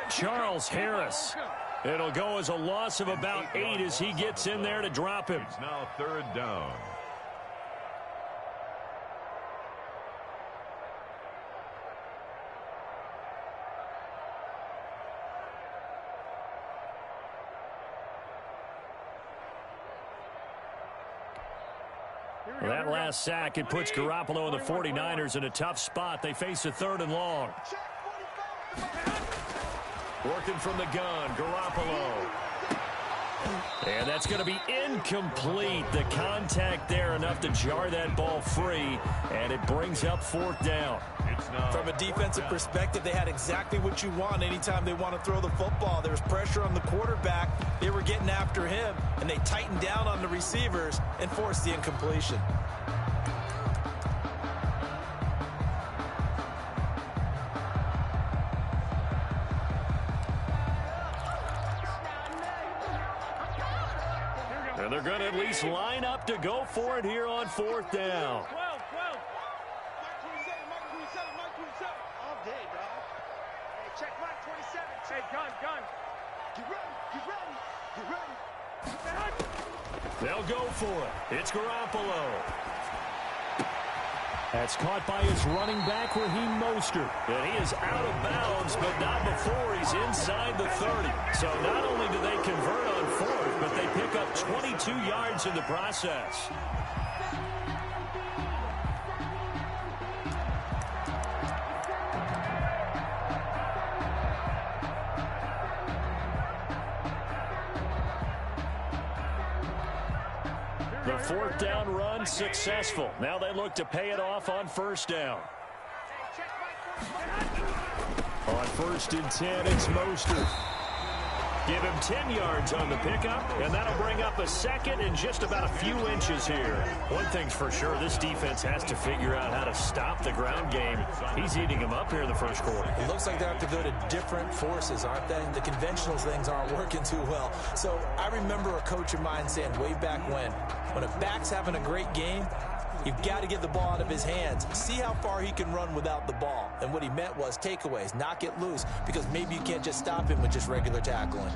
Charles Harris. It'll go as a loss of about 8 as he gets in there to drop him. It's now 3rd down. Well, that last sack, it puts Garoppolo and the 49ers in a tough spot. They face a 3rd and long. Working from the gun, Garoppolo. And that's going to be incomplete. The contact there enough to jar that ball free, and it brings up 4th down. From a defensive perspective, they had exactly what you want anytime they want to throw the football. There was pressure on the quarterback. They were getting after him, and they tightened down on the receivers and forced the incompletion. And they're going to at least line up to go for it here on 4th down. They'll go for it. It's Garoppolo. That's caught by his running back, Raheem Mostert. And he is out of bounds, but not before he's inside the 30. So not only do they convert on fourth, but they pick up 22 yards in the process. The fourth down run successful. Now they look to pay it off on first down. On 1st and 10, it's Mostert. Give him 10 yards on the pickup, and that'll bring up a second and just about a few inches here. One thing's for sure, this defense has to figure out how to stop the ground game. He's eating them up here in the first quarter. It looks like they have to go to different forces, aren't they? The conventional things aren't working too well. So I remember a coach of mine saying way back when a back's having a great game, you've got to get the ball out of his hands. See how far he can run without the ball. And what he meant was takeaways, knock it loose, because maybe you can't just stop him with just regular tackling.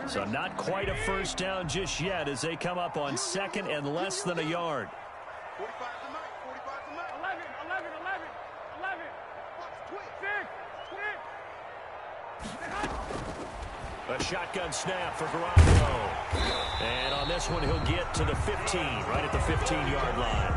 So not quite a first down just yet as they come up on second and less than a yard. 45 to Mike, 45 to Mike. 11. A shotgun snap for Garoppolo. And on this one, he'll get to the 15, right at the 15-yard line.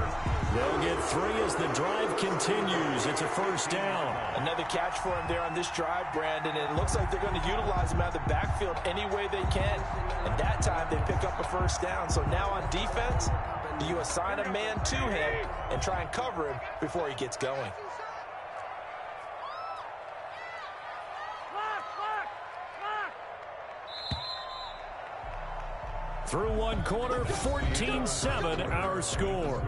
They'll get 3 as the drive continues. It's a first down. Another catch for him there on this drive, Brandon. And it looks like they're going to utilize him out of the backfield any way they can. And that time, they pick up a first down. So now on defense, you assign a man to him and try and cover him before he gets going. Through one quarter, 14-7 our score.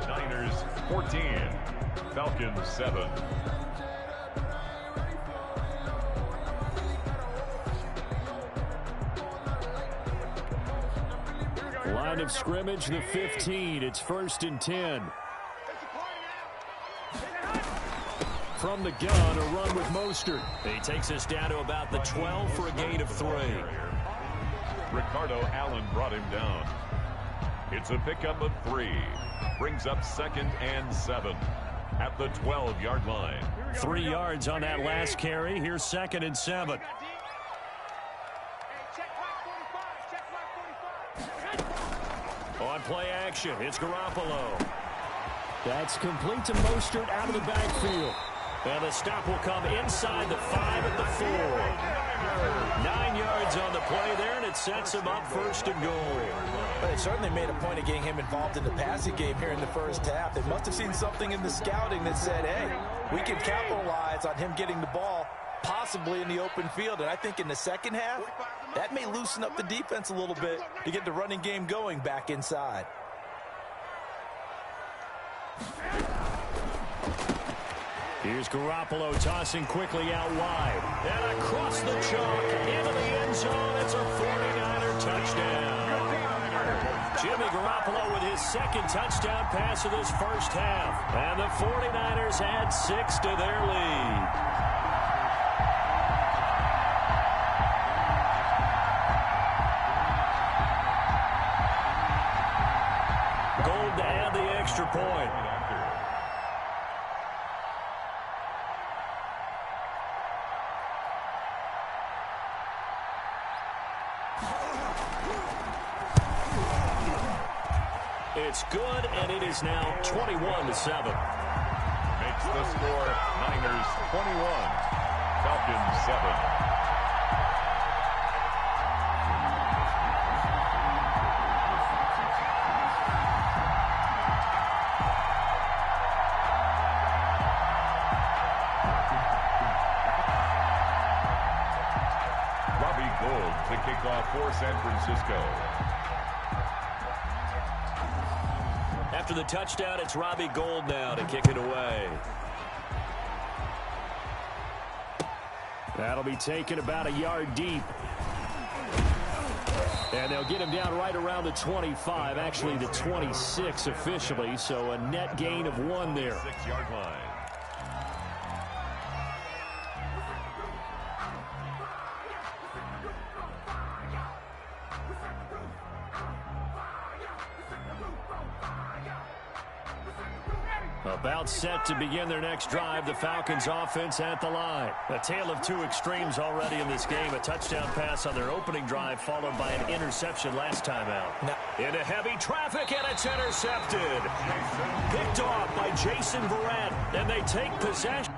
Niners 14, Falcons 7. Line of scrimmage, the 15. It's 1st and 10. From the gun, a run with Mostert. He takes us down to about the 12 for a gain of 3. Ricardo Allen brought him down. It's a pickup of 3. Brings up 2nd and 7 at the 12-yard line. 3 yards on that last carry. Here's 2nd and 7. On play action, it's Garoppolo. That's complete to Mostert out of the backfield. And the stop will come inside the 5 at the 4. 9 yards on the play there, and it sets him up 1st and goal. But it certainly made a point of getting him involved in the passing game here in the first half. They must have seen something in the scouting that said, hey, we can capitalize on him getting the ball possibly in the open field. And I think in the second half, that may loosen up the defense a little bit to get the running game going back inside. Here's Garoppolo tossing quickly out wide. And across the chalk into the end zone. It's a 49er touchdown. Jimmy Garoppolo with his 2nd touchdown pass of this first half. And the 49ers add 6 to their lead. Gold to add the extra point. It's good, and it is now 21-7. Makes the score Niners 21, Falcons 7. Robbie Gould to kick off for San Francisco. After the touchdown, it's Robbie Gould now to kick it away. That'll be taken about a yard deep. And they'll get him down right around the 25, actually the 26 officially, so a net gain of 1 there. 6-yard line. About set to begin their next drive, the Falcons offense at the line. A tale of two extremes already in this game. A touchdown pass on their opening drive followed by an interception last time out. Into heavy traffic, and it's intercepted. Picked off by Jason Verrett, and they take possession.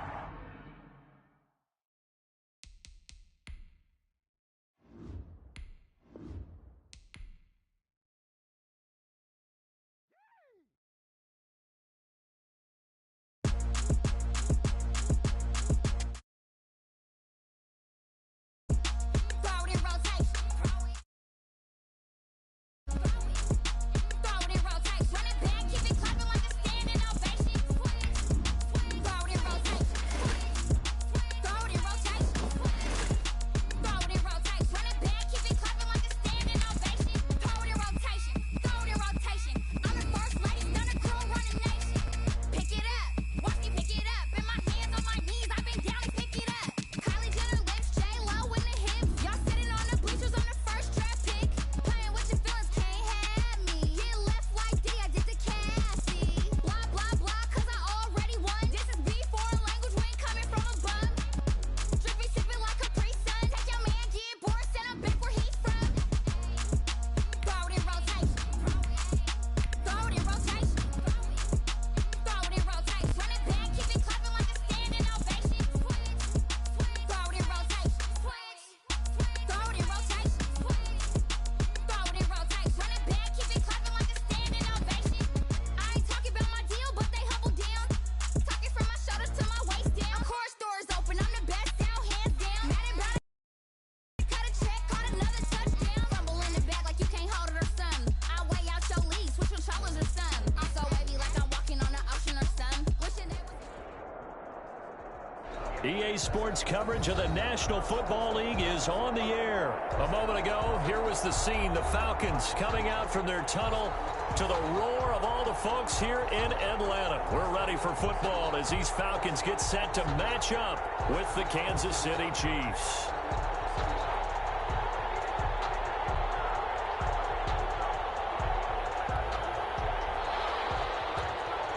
EA Sports coverage of the National Football League is on the air. A moment ago, here was the scene. The Falcons coming out from their tunnel to the roar of all the folks here in Atlanta. We're ready for football as these Falcons get set to match up with the Kansas City Chiefs.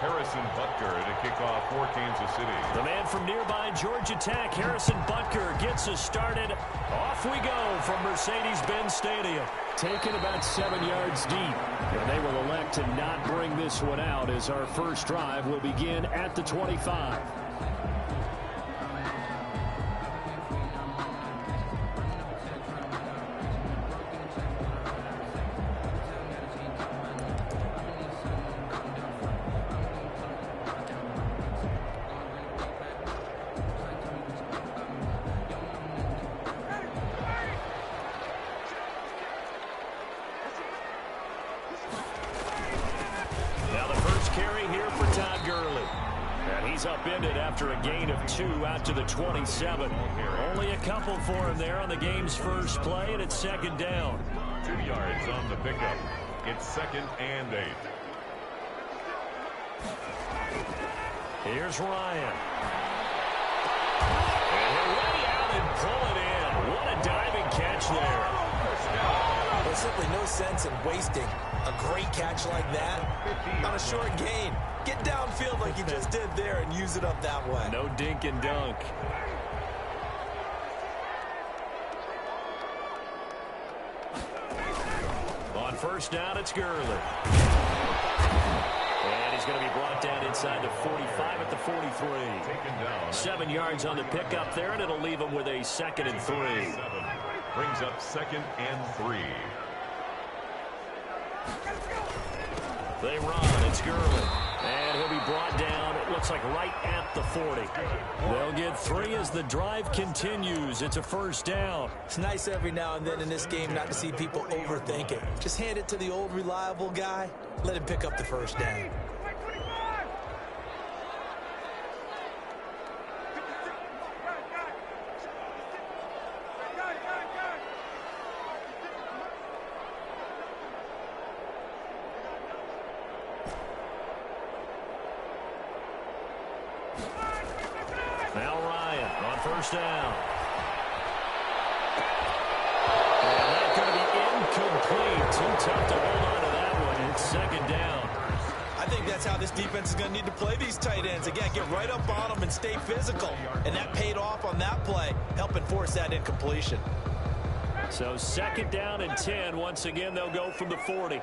Harrison Butker to kick off for Kansas City. The man from nearby Georgia Tech, Harrison Butker, gets us started. Off we go from Mercedes-Benz Stadium. Taken about 7 yards deep. And they will elect to not bring this one out as our first drive will begin at the 25. Upended after a gain of 2 out to the 27. Only a couple for him there on the game's first play, and it's second down. 2 yards on the pickup. It's 2nd and 8. Here's Ryan. And he'll lay out and pull it in. What a diving catch there. There's simply no sense in wasting a great catch like that on a short gain. Get downfield like you just did there and use it up that way. No dink and dunk. On first down, it's Gurley. And he's going to be brought down inside the 45 at the 43. 7 yards on the pickup there, and it'll leave him with a 2nd and 3. Brings up 2nd and 3. They run. It's Gurley. And he'll be brought down, it looks like right at the 40. They'll get 3 as the drive continues. It's a first down. It's nice every now and then in this game not to see people overthink it. Just hand it to the old reliable guy. Let him pick up the first down. Now Ryan on first down. And that's going to be incomplete. Too tough to hold on to that one. It's second down. I think that's that's how this defense is going to need to play these tight ends. Again, get right up on them and stay physical. And that paid off on that play, helping force that incompletion. So 2nd down and 10. Once again, they'll go from the 40.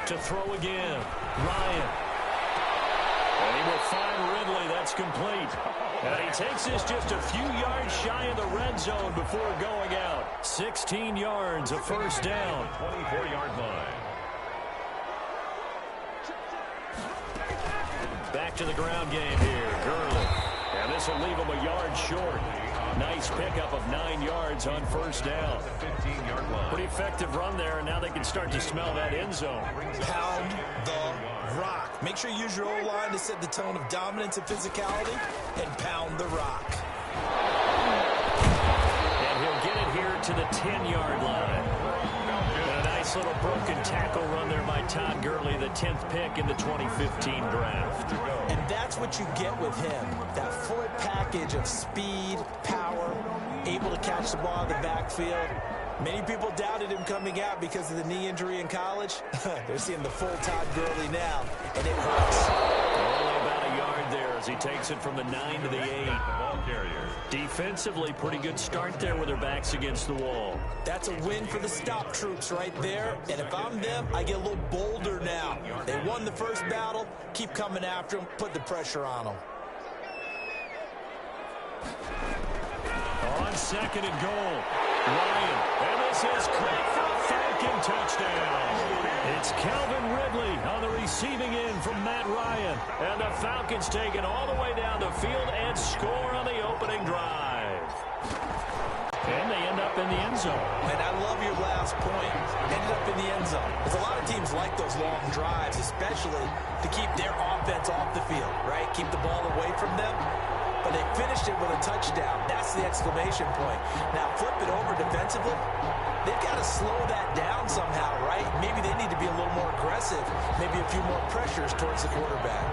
To throw again, Ryan. And he will find Ridley. That's complete. And he takes this just a few yards shy of the red zone before going out. 16 yards, a first down. 24-yard line. Back to the ground game here, Gurley. And this will leave him a yard short. Nice pickup of 9 yards on first down. 15-yard line. Pretty effective run there, and now they can start to smell that end zone. Pound the rock. Make sure you use your O-line to set the tone of dominance and physicality, and pound the rock. And he'll get it here to the 10-yard line. And a nice little broken tackle run there by Todd Gurley, the 10th pick in the 2015 draft. And that's what you get with him, that full package of speed, power, able to catch the ball in the backfield. Many people doubted him coming out because of the knee injury in college. They're seeing the full Todd Gurley now, and it hurts. Only about a yard there as he takes it from the 9 to the 8. Ball carrier. Defensively, pretty good start there with their backs against the wall. That's a win for the stop troops right there. And if I'm them, I get a little bolder now. They won the first battle. Keep coming after them. Put the pressure on them. On 2nd and goal, Ryan. And this is caught for a Falcon touchdown. It's Calvin Ridley on the receiving end from Matt Ryan. And the Falcons take it all the way down the field and score on the opening drive. And they end up in the end zone. And I love your last point. Ended up in the end zone. Because a lot of teams like those long drives, especially to keep their offense off the field, right? Keep the ball away from them. But they finished it with a touchdown. That's the exclamation point. Now flip it over defensively. They've got to slow that down somehow, right? Maybe they need to be a little more aggressive. Maybe a few more pressures towards the quarterback.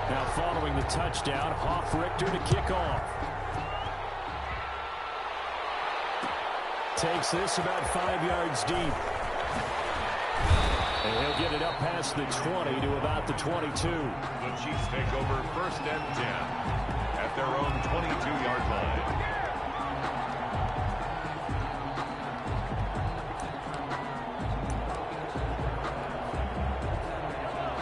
Now following the touchdown, Richter to kick off. Takes this about 5 yards deep. And he'll get it up past the 20 to about the 22. The Chiefs take over 1st and 10 at their own 22-yard line.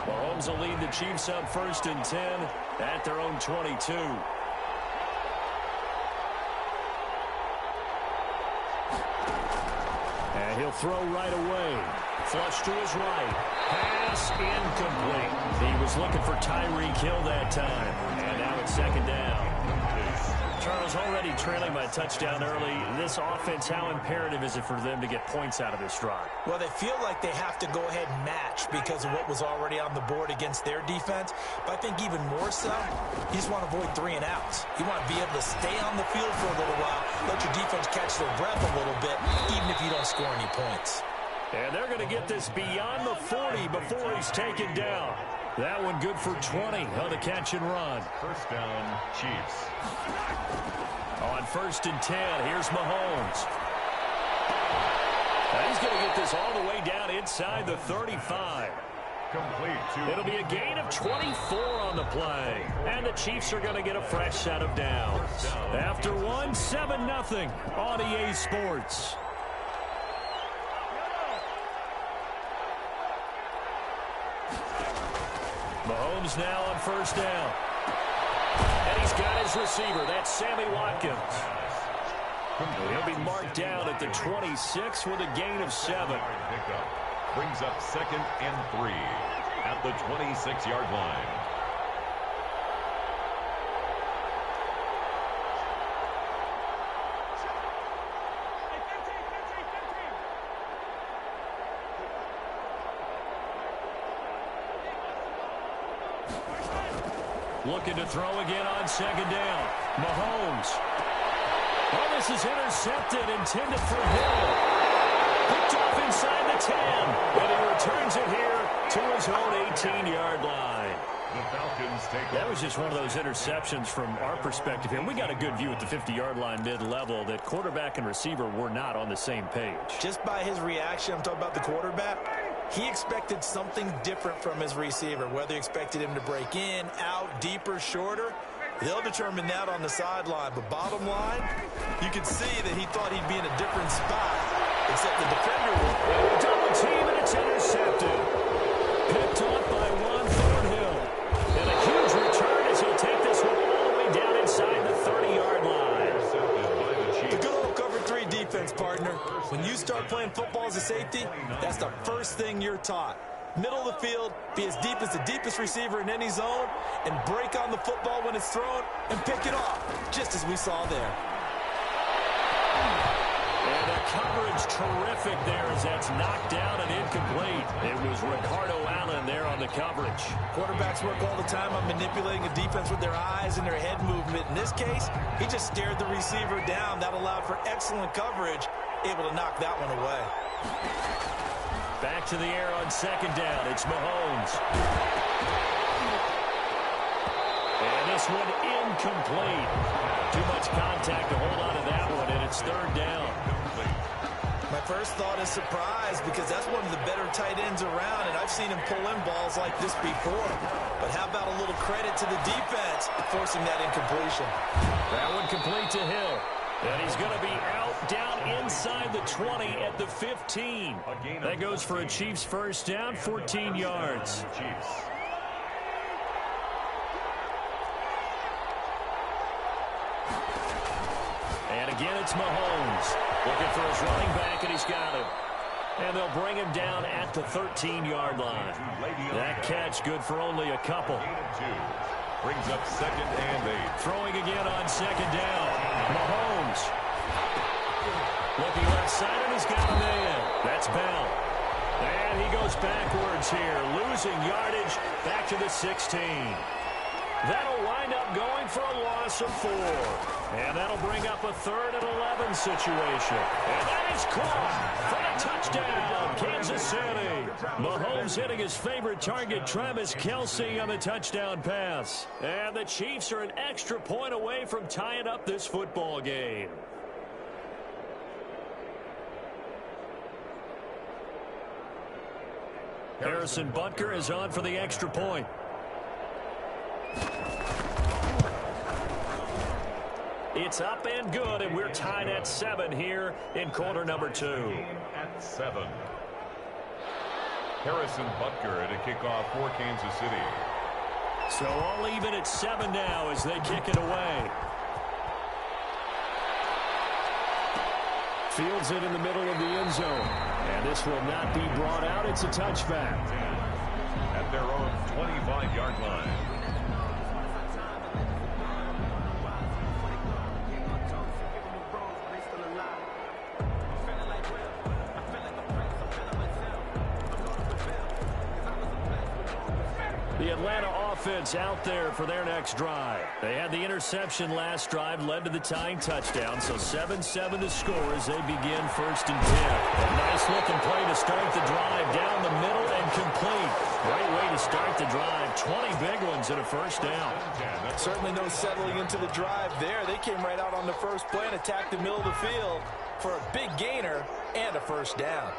Mahomes will lead the Chiefs up 1st and 10 at their own 22. And he'll throw right away. Flush to his right. Pass incomplete. He was looking for Tyreek Hill that time. And now it's 2nd down. Charles, already trailing by a touchdown early. This offense, how imperative is it for them to get points out of this drive? Well, they feel like they have to go ahead and match because of what was already on the board against their defense. But I think even more so, you just want to avoid 3 and outs. You want to be able to stay on the field for a little while, let your defense catch their breath a little bit, even if you don't score any points. And they're going to get this beyond the 40 before he's taken down. That one good for 20 on the catch and run. 1st down, Chiefs. On 1st and 10, here's Mahomes. Now he's going to get this all the way down inside the 35. Complete to... It'll be a gain of 24 on the play. And the Chiefs are going to get a fresh set of downs. After one, 7-0 on EA Sports. Mahomes now on 1st down. And he's got his receiver. That's Sammy Watkins. He'll be marked down at the 26 with a gain of 7. Pickup brings up 2nd and 3 at the 26-yard line. Looking to throw again on 2nd down. Mahomes. Oh, this is intercepted, intended for Hill. Picked off inside the 10. And he returns it here to his own 18-yard line. The Falcons take That was just one of those interceptions from our perspective here. We got a good view at the 50-yard line mid-level that quarterback and receiver were not on the same page. Just by his reaction, I'm talking about the quarterback, He expected something different from his receiver, whether he expected him to break in, out, deeper, shorter. They'll determine that on the sideline. But bottom line, you can see that he thought he'd be in a different spot, except the defender will. Double team, and it's intercepted. Picked off by Juan Thornhill. And a huge return as he'll take this one all the way down inside the 30-yard line. The good old cover 3 defense, partner. When you start playing football as a safety, that's the first thing you're taught. Middle of the field, be as deep as the deepest receiver in any zone, and break on the football when it's thrown and pick it off, just as we saw there. And the coverage terrific there as that's knocked down and incomplete. It was Ricardo Allen there on the coverage. Quarterbacks work all the time on manipulating a defense with their eyes and their head movement. In this case, he just stared the receiver down. That allowed for excellent coverage, able to knock that one away. Back to the air on second down. It's Mahomes. And this one incomplete. Too much contact to hold on to that one, and it's third down. My first thought is surprise, because that's one of the better tight ends around, and I've seen him pull in balls like this before. But how about a little credit to the defense forcing that incompletion? That one complete to Hill. And he's going to be out down inside the 20 at the 15. That goes for a Chiefs first down, 14 yards. And again, it's Mahomes looking for his running back, and he's got him. And they'll bring him down at the 13-yard line. That catch good for only a couple. Brings up second and 8. Throwing again on second down. Mahomes. Looking left side, and he's got a man. That's Bell. And he goes backwards here, losing yardage back to the 16. That'll wind up going for a loss of 4. And that'll bring up a 3rd and 11 situation. And that is caught for a touchdown, Kansas City. Mahomes hitting his favorite target, Travis Kelce, on the touchdown pass. And the Chiefs are an extra point away from tying up this football game. Harrison Butker is on for the extra point. It's up and good, and we're tied at 7 here in quarter number 2. At 7. Harrison Butker to kick off for Kansas City. So all even at 7 now as they kick it away. Fields it in the middle of the end zone. And this will not be brought out. It's a touchback. At their own 25-yard line. The Atlanta offense out there for their next drive. They had the interception last drive, led to the tying touchdown, so 7-7 to score as they begin 1st and 10. A nice-looking play to start the drive down the middle and complete. Great way to start the drive. 20 big ones and a first down. Certainly no settling into the drive there. They came right out on the first play and attacked the middle of the field for a big gainer and a first down.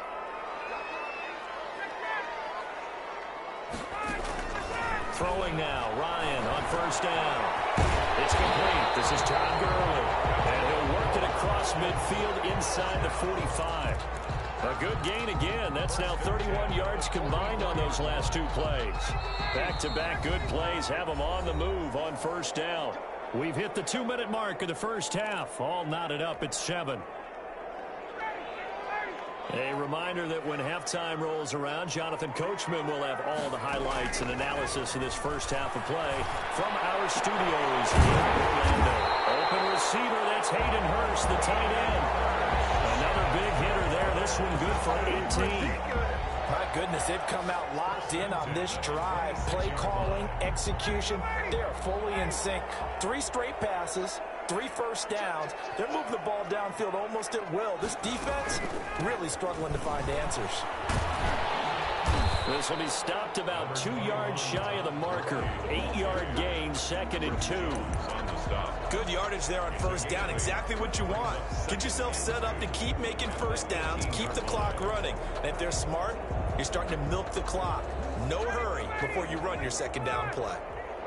Throwing now, Ryan on first down. It's complete. This is Todd Gurley. And he'll work it across midfield inside the 45. A good gain again. That's now 31 yards combined on those last 2 plays. Back-to-back good plays have them on the move on first down. We've hit the 2-minute mark of the first half. All knotted up at 7. A reminder that when halftime rolls around, Jonathan Coachman will have all the highlights and analysis of this first half of play from our studios in Orlando. Open receiver, that's Hayden Hurst, the tight end. Another big hitter there. This one good for 18. My goodness, they've come out locked in on this drive. Play calling, execution, they are fully in sync. 3 straight passes, 3 first downs. They're moving the ball downfield almost at will. This defense really struggling to find answers. This will be stopped about 2 yards shy of the marker. 8-yard gain, 2nd and 2. Good yardage there on first down. Exactly what you want. Get yourself set up to keep making first downs, keep the clock running. And if they're smart, you're starting to milk the clock. No hurry before you run your second down play.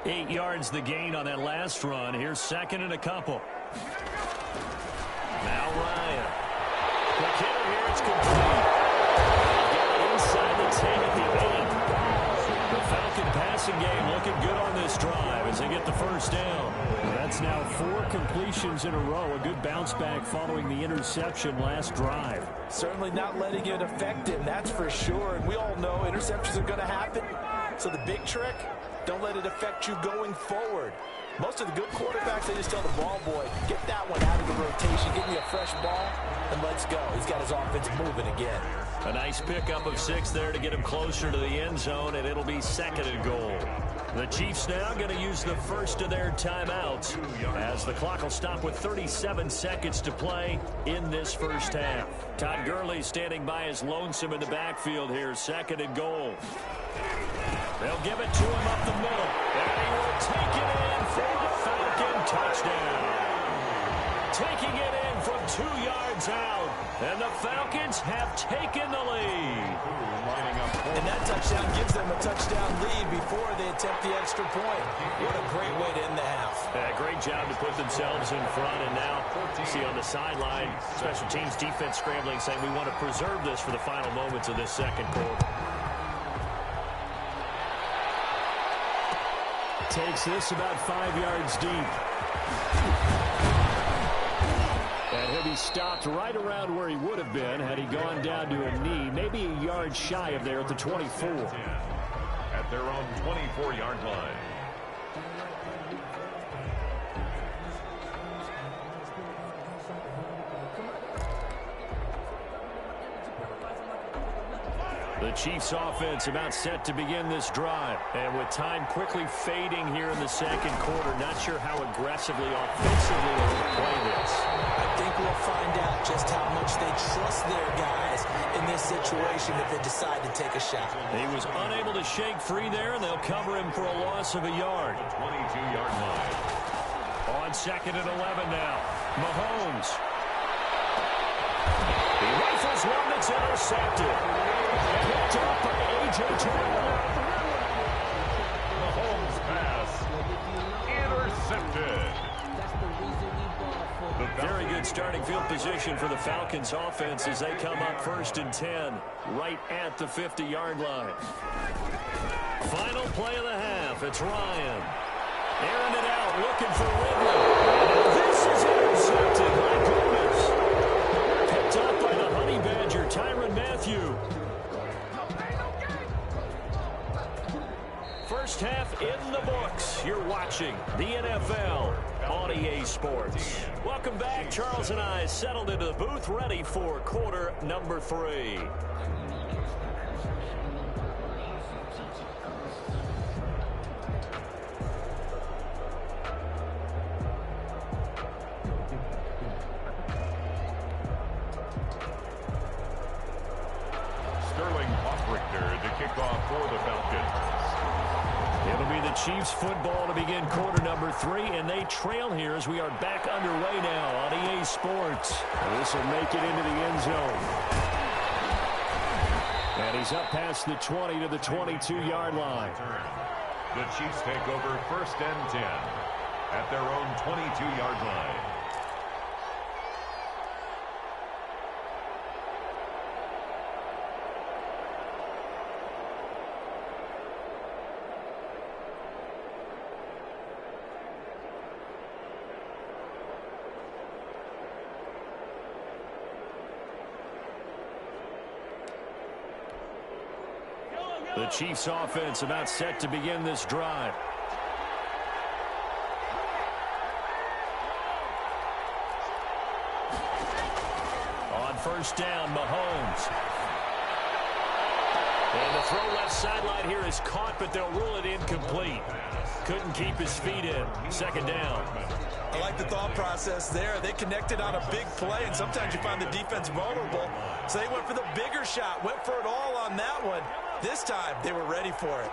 8 yards the gain on that last run. Here's 2nd and a couple. Now Ryan. The kicker here, it's complete. Inside the 10 at the 8. The Falcon passing game looking good on this drive as they get the first down. That's now 4 completions in a row. A good bounce back following the interception last drive. Certainly not letting it affect him, that's for sure. And we all know interceptions are going to happen. So the big trick, don't let it affect you going forward. Most of the good quarterbacks, they just tell the ball boy, get that one out of the rotation, give me a fresh ball, and let's go. He's got his offense moving again. A nice pickup of 6 there to get him closer to the end zone, and it'll be 2nd and goal. The Chiefs now going to use the first of their timeouts as the clock will stop with 37 seconds to play in this first half. Todd Gurley standing by his lonesome in the backfield here, 2nd and goal. They'll give it to him up the middle, and he will take it in for a Falcon touchdown. Taking it in from 2 yards out, and the Falcons have taken the lead. And that touchdown gives them a touchdown lead before they attempt the extra point. What a great way to end the half. Great job to put themselves in front, and now you see on the sideline, special teams defense scrambling, saying we want to preserve this for the final moments of this second quarter. Takes this about 5 yards deep. And he'll be stopped right around where he would have been had he gone down to a knee, maybe a yard shy of there at the 24. At their own 24-yard line. The Chiefs offense about set to begin this drive. And with time quickly fading here in the second quarter, not sure how aggressively, offensively they will play this. I think we'll find out just how much they trust their guys in this situation if they decide to take a shot. He was unable to shake free there, and they'll cover him for a loss of a yard. 22-yard line. On 2nd and 11 now. Mahomes. He rifles one that's intercepted. Picked up by A.J. Terrell. Mahomes' pass intercepted. Very good starting field position for the Falcons offense as they come up 1st and 10 right at the 50-yard line. Final play of the half. It's Ryan. Airing it out, looking for Ridley. This is intercepted. My goodness. Picked up by the Honey Badger, Tyrann Mathieu. First half in the books. You're watching the NFL on EA Sports. Welcome back. Charles and I settled into the booth, ready for quarter number 3. To kick off for the Falcons. It'll be the Chiefs football to begin quarter number 3, and they trail here as we are back underway now on EA Sports. This will make it into the end zone. And he's up past the 20 to the 22-yard line. The Chiefs take over 1st and 10 at their own 22-yard line. The Chiefs offense about set to begin this drive. On 1st down, Mahomes. And The throw left sideline here is caught, but they'll rule it incomplete. Couldn't keep his feet in. Second down. I like the thought process there. They connected on a big play, and sometimes you find the defense vulnerable. So they went for the bigger shot, went for it all on that one. This time, they were ready for it.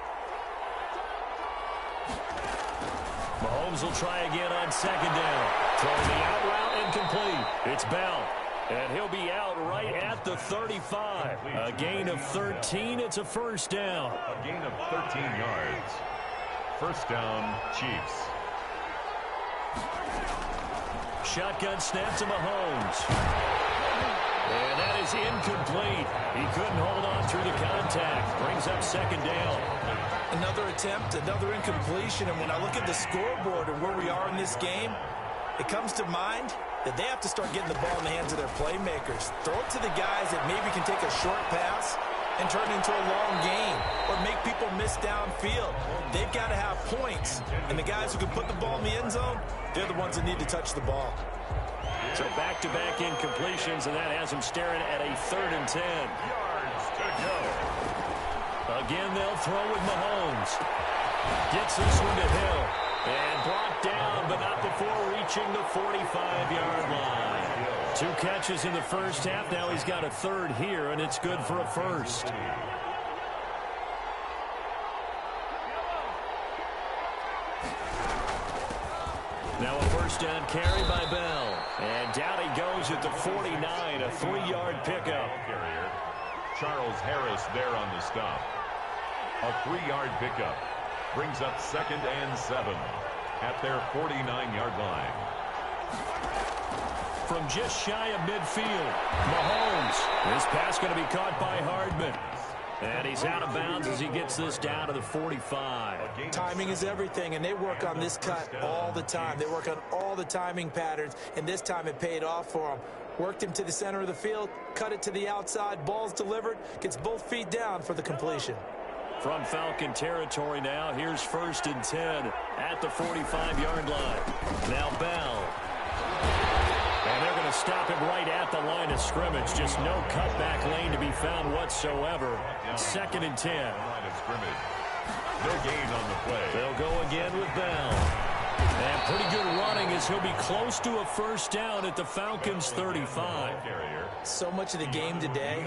Mahomes will try again on second down. Throwing the out route incomplete. It's Bell. And he'll be out right at the 35. A gain of 13. It's a first down. A gain of 13 yards. First down, Chiefs. Shotgun snap to Mahomes. And that is incomplete. He couldn't hold on through the contact. Brings up second down. Another attempt, another incompletion. And when I look at the scoreboard and where we are in this game, it comes to mind that they have to start getting the ball in the hands of their playmakers. Throw it to the guys that maybe can take a short pass and turn it into a long gain or make people miss downfield. They've got to have points. And the guys who can put the ball in the end zone, they're the ones that need to touch the ball. So back-to-back incompletions, and that has him staring at a 3rd and 10. Yards to go. Again, they'll throw with Mahomes. Gets this one to Hill. And brought down, but not before reaching the 45-yard line. 2 catches in the first half. Now he's got a 3rd here, and it's good for a first. Now a first down carry by Bell. And down he goes at the 49, a 3-yard pickup. Charles Harris there on the stop. A 3-yard pickup. Brings up 2nd and 7 at their 49-yard line. From just shy of midfield, Mahomes. This pass going to be caught by Hardman. And he's out of bounds as he gets this down to the 45. Timing is everything, and they work on this cut all the time. They work on all the timing patterns, and this time it paid off for them. Worked him to the center of the field, cut it to the outside, ball's delivered, gets both feet down for the completion. From Falcon territory now, here's 1st and 10 at the 45-yard line. Now Bell. And they're going to stop him right at the line of scrimmage. Just no cutback lane to be found whatsoever. 2nd and 10. Line of scrimmage. No gain on the play. They'll go again with Bell. And pretty good running as he'll be close to a first down at the Falcons' 35. So much of the game today,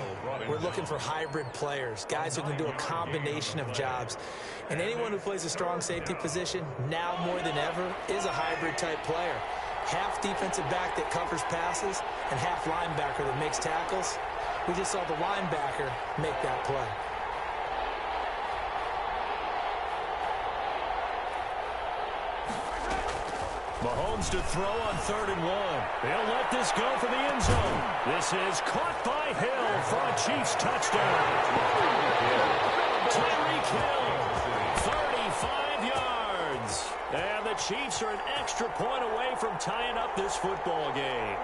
we're looking for hybrid players, guys who can do a combination of jobs. And anyone who plays a strong safety position, now more than ever, is a hybrid-type player. Half defensive back that covers passes and half linebacker that makes tackles. We just saw the linebacker make that play. Mahomes to throw on 3rd and 1. He'll let this go for the end zone. This is caught by Hill for a Chiefs touchdown. Tyreek Hill, 35 yards. And the Chiefs are an extra point away from tying up this football game.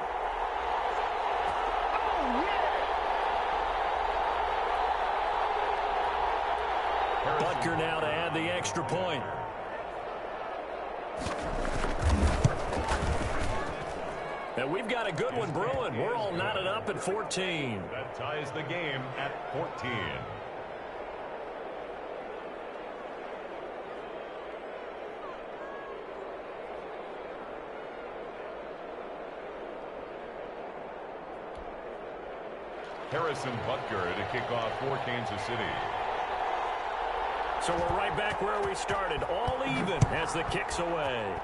Butker now to add the extra point. And we've got a good one brewing. We're all knotted up at 14. That ties the game at 14. Harrison Butker to kick off for Kansas City. So we're right back where we started, all even as the kick's away.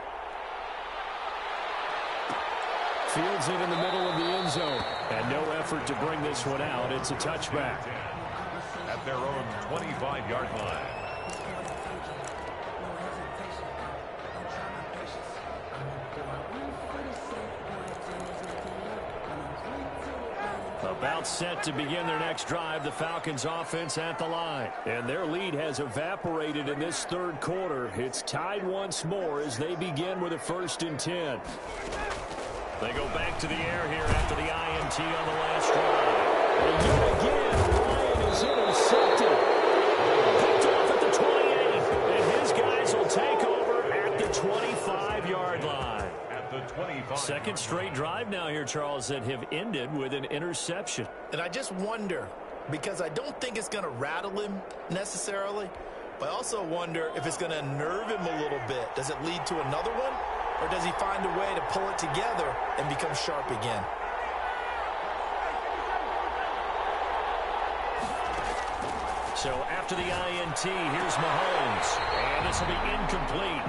Fields it in the middle of the end zone. And no effort to bring this one out. It's a touchback. At their own 25-yard line. About set to begin their next drive, the Falcons offense at the line. And their lead has evaporated in this 3rd quarter. It's tied once more as they begin with a 1st and 10. They go back to the air here after the INT on the last drive. And yet again, Ryan is intercepted. Picked off at the 28. And his guys will take over at the 25-yard line. At the 25. Second straight drive now here, Charles, that have ended with an interception. And I just wonder, because I don't think it's going to rattle him necessarily. But I also wonder if it's going to nerve him a little bit. Does it lead to another one? Or does he find a way to pull it together and become sharp again? So after the INT, here's Mahomes. And this will be incomplete.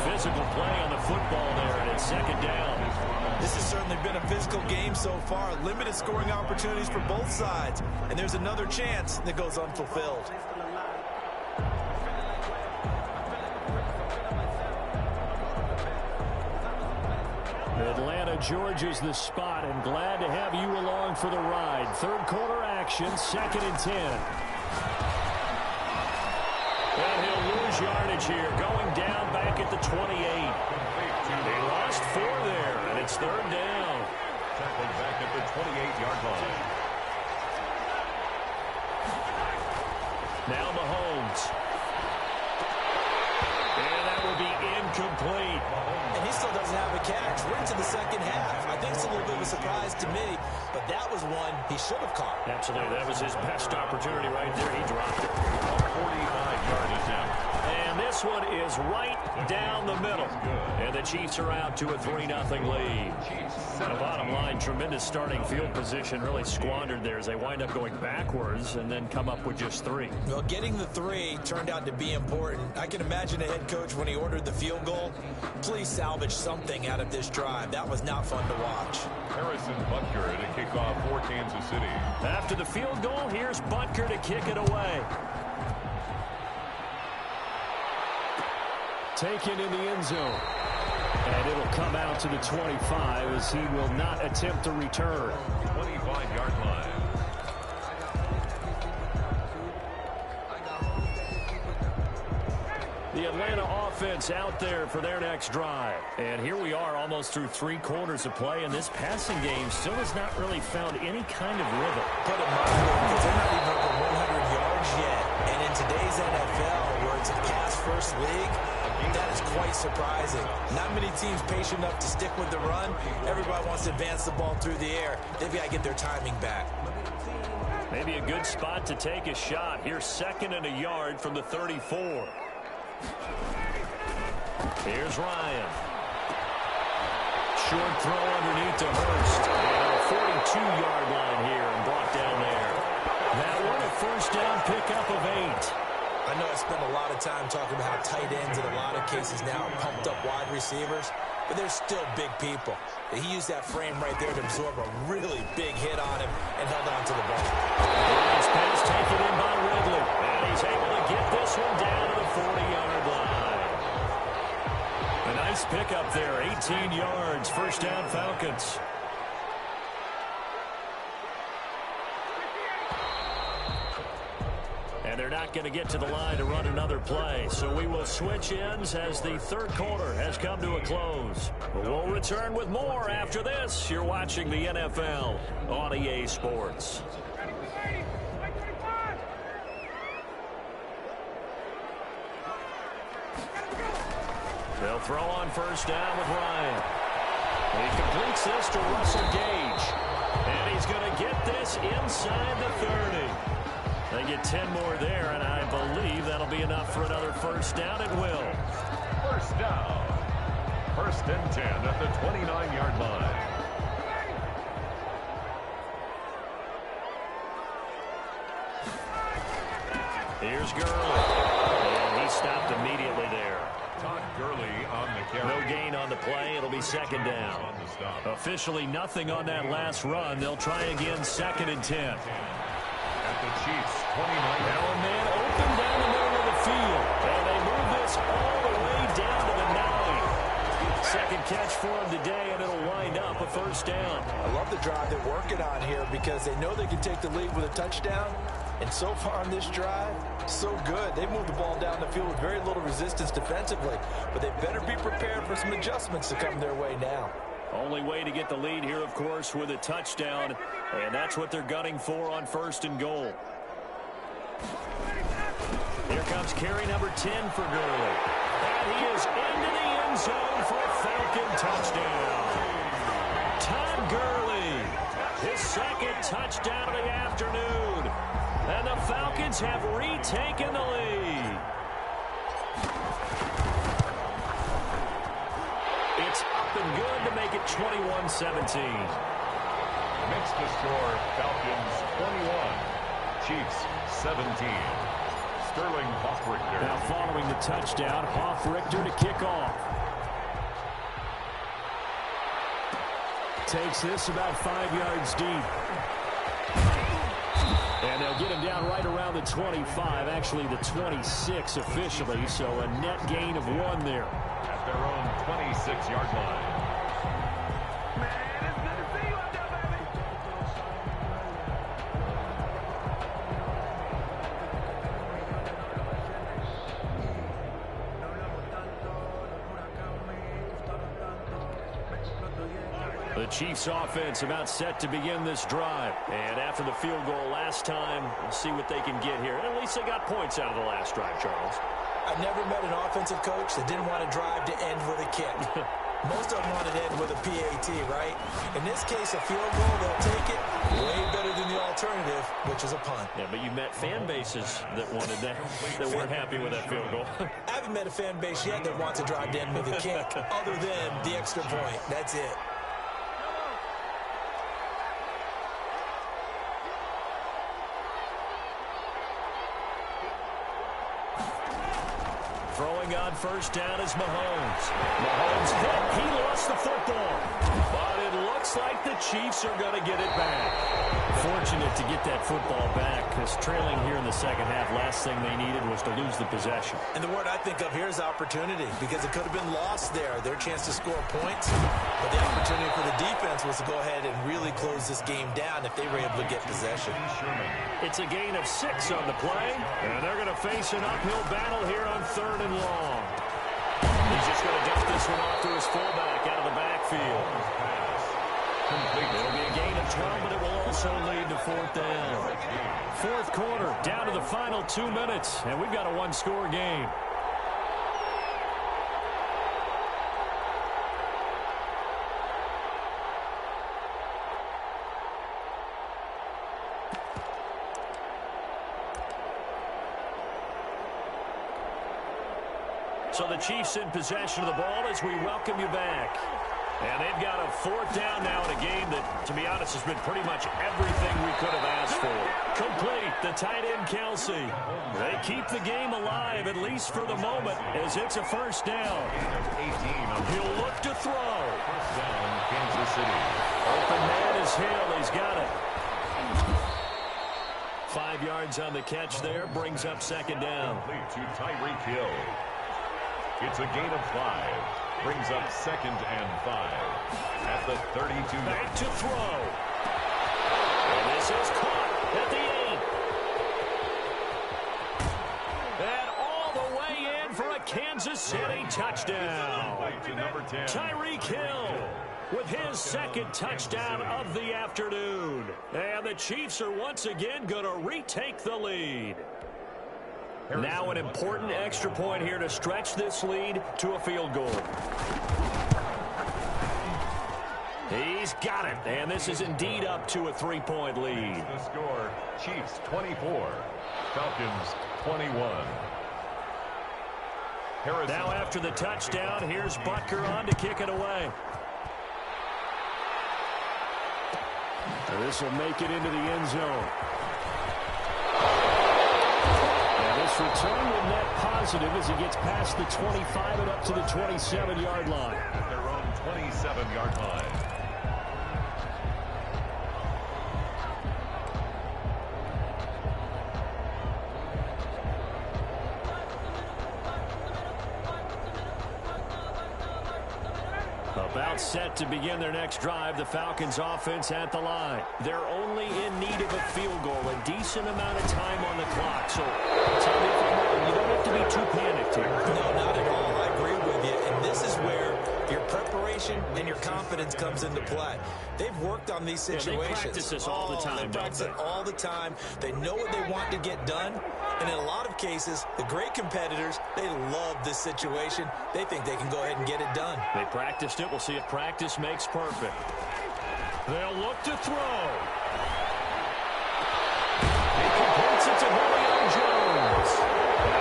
Physical play on the football there, and it's second down. This has certainly been a physical game so far. Limited scoring opportunities for both sides. And there's another chance that goes unfulfilled. Atlanta, Georgia's the spot, and glad to have you along for the ride. Third quarter action, 2nd and 10. And he'll lose yardage here, going down back at the 28. They lost 4 there, and it's third down. Tackled back at the 28-yard line. Now Mahomes. And that will be incomplete. And he still doesn't have a catch. We're into the second half. I think it's a little bit of a surprise to me, but that was one he should have caught. Absolutely. That was his best opportunity right there. He dropped it. 45-yard attempt. And this one is right down the middle. And the Chiefs are out to a 3-0 lead. The bottom line, tremendous starting field position, really squandered there as they wind up going backwards and then come up with just 3. Well, getting the 3 turned out to be important. I can imagine a head coach when he ordered the field goal. Please salvage something out of this drive. That was not fun to watch. Harrison Butker to kick off for Kansas City. After the field goal, here's Butker to kick it away. Taken in the end zone. And it'll come out to the 25 as he will not attempt to return. 25-yard line. The Atlanta offense out there for their next drive. And here we are almost through 3 quarters of play, and this passing game still has not really found any kind of rhythm. Put it mildly, because they're not even over 100 yards yet. And in today's NFL, where it's a pass-first league, that is quite surprising. Not many teams patient enough to stick with the run. Everybody wants to advance the ball through the air. They've got to get their timing back. Maybe a good spot to take a shot. Here's 2nd and a yard from the 34. Here's Ryan. Short throw underneath to Hurst. And a 42-yard line here and brought down there. That one a first down pickup of 8. I know I spent a lot of time talking about how tight ends in a lot of cases now are pumped up wide receivers, but they're still big people. He used that frame right there to absorb a really big hit on him and held on to the ball. Nice pass taken in by Ridley. And he's able to get this one down to the 40-yard line. A nice pickup there, 18 yards, first down Falcons. And they're not going to get to the line to run another play. So we will switch ends as the third quarter has come to a close. We'll return with more after this. You're watching the NFL on EA Sports. They'll throw on first down with Ryan. He completes this to Russell Gage. And he's going to get this inside the 30. They get 10 more there, and I believe that'll be enough for another first down. It will. First down. 1st and 10 at the 29-yard line. Here's Gurley. And he stopped immediately there. Todd Gurley on the carry. No gain on the play. It'll be 2nd down. On the stop. Officially nothing on that last run. They'll try again 2nd and 10. At the Chiefs, 29. Now a man open down the middle of the field. And they move this all the way down to the 9. Second catch for him today, and it'll wind up a first down. I love the drive they're working on here because they know they can take the lead with a touchdown. And so far on this drive, so good. They moved the ball down the field with very little resistance defensively. But they better be prepared for some adjustments to come their way now. Only way to get the lead here, of course, with a touchdown. And that's what they're gunning for on 1st and goal. Here comes carry number 10 for Gurley. And he is into the end zone for a Falcon touchdown. Todd Gurley his second touchdown of the afternoon. And the Falcons have retaken the lead. It's up and good to make it 21-17. Makes the score Falcons 21, Chiefs 17. Sterling Hoffrichter. Now following the touchdown, Hoffrichter to kick off. Takes this about 5 yards deep. And they'll get him down right around the 25, actually the 26 officially, so a net gain of 1 there. At their own 26-yard line. The Chiefs offense about set to begin this drive. And after the field goal last time, we'll see what they can get here. At least they got points out of the last drive, Charles. I've never met an offensive coach that didn't want to drive to end with a kick. Most of them want to end with a PAT, right? In this case, a field goal, they'll take it way better than the alternative, which is a punt. Yeah, but you met fan bases that wanted that weren't happy with that field goal. I haven't met a fan base yet that wants to drive to end with a kick, other than the extra point. That's it. Throwing on first down is Mahomes. Mahomes hit. He lost the football. But it looks like the Chiefs are going to get it back. Fortunate to get that football back, because trailing here in the second half, last thing they needed was to lose the possession. And the word I think of here is opportunity, because it could have been lost there. Their chance to score points. But the opportunity for the defense was to go ahead and really close this game down if they were able to get possession. It's a gain of 6 on the play, and they're going to face an uphill battle here on 3rd and long. He's just going to dump this one off to his fullback out of the backfield. It'll be a gain of 12, but it will also lead to 4th down. 4th quarter, down to the final 2 minutes, and we've got a 1-score game. So the Chiefs in possession of the ball as we welcome you back. And they've got a 4th down now in a game that, to be honest, has been pretty much everything we could have asked for. Complete, the tight end Kelsey. They keep the game alive, at least for the moment, as it's a 1st down. He'll look to throw. 1st down, Kansas City. Open man is Hill. He's got it. 5 yards on the catch there, brings up 2nd down. Complete to Tyreek Hill. It's a gain of 5. Brings up 2nd and 5. At the 32. Back to throw. And this is caught at the 8. And all the way in for a Kansas City touchdown. To number 10. Tyreek Hill with his 2nd touchdown of the afternoon. And the Chiefs are once again going to retake the lead. Now an important extra point here to stretch this lead to a field goal. He's got it, and this is indeed up to a 3-point lead. The score, Chiefs 24, Falcons 21. Now after the touchdown, here's Butker on to kick it away. And this will make it into the end zone. This return will net positive as he gets past the 25 and up to the 27-yard line. At their own 27-yard line. About set to begin their next drive, the Falcons offense at the line. They're only in need of a field goal, a decent amount of time on the clock. So, tell me if I'm wrong, you don't have to be too panicked here. No, not at all. I agree with you. And this is where your preparation and your confidence comes into play. They've worked on these situations. Yeah, they practice this all the time, They practice it all the time. They know what they want to get done. And in a lot of cases, the great competitors, they love this situation. They think they can go ahead and get it done. They practiced it. We'll see if practice makes perfect. They'll look to throw. He completes it to Julio Jones.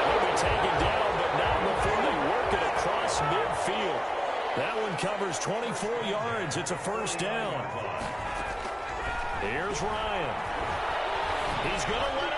He'll be taken down, but not before they work it across midfield. That one covers 24 yards. It's a first down. Here's Ryan. He's going to let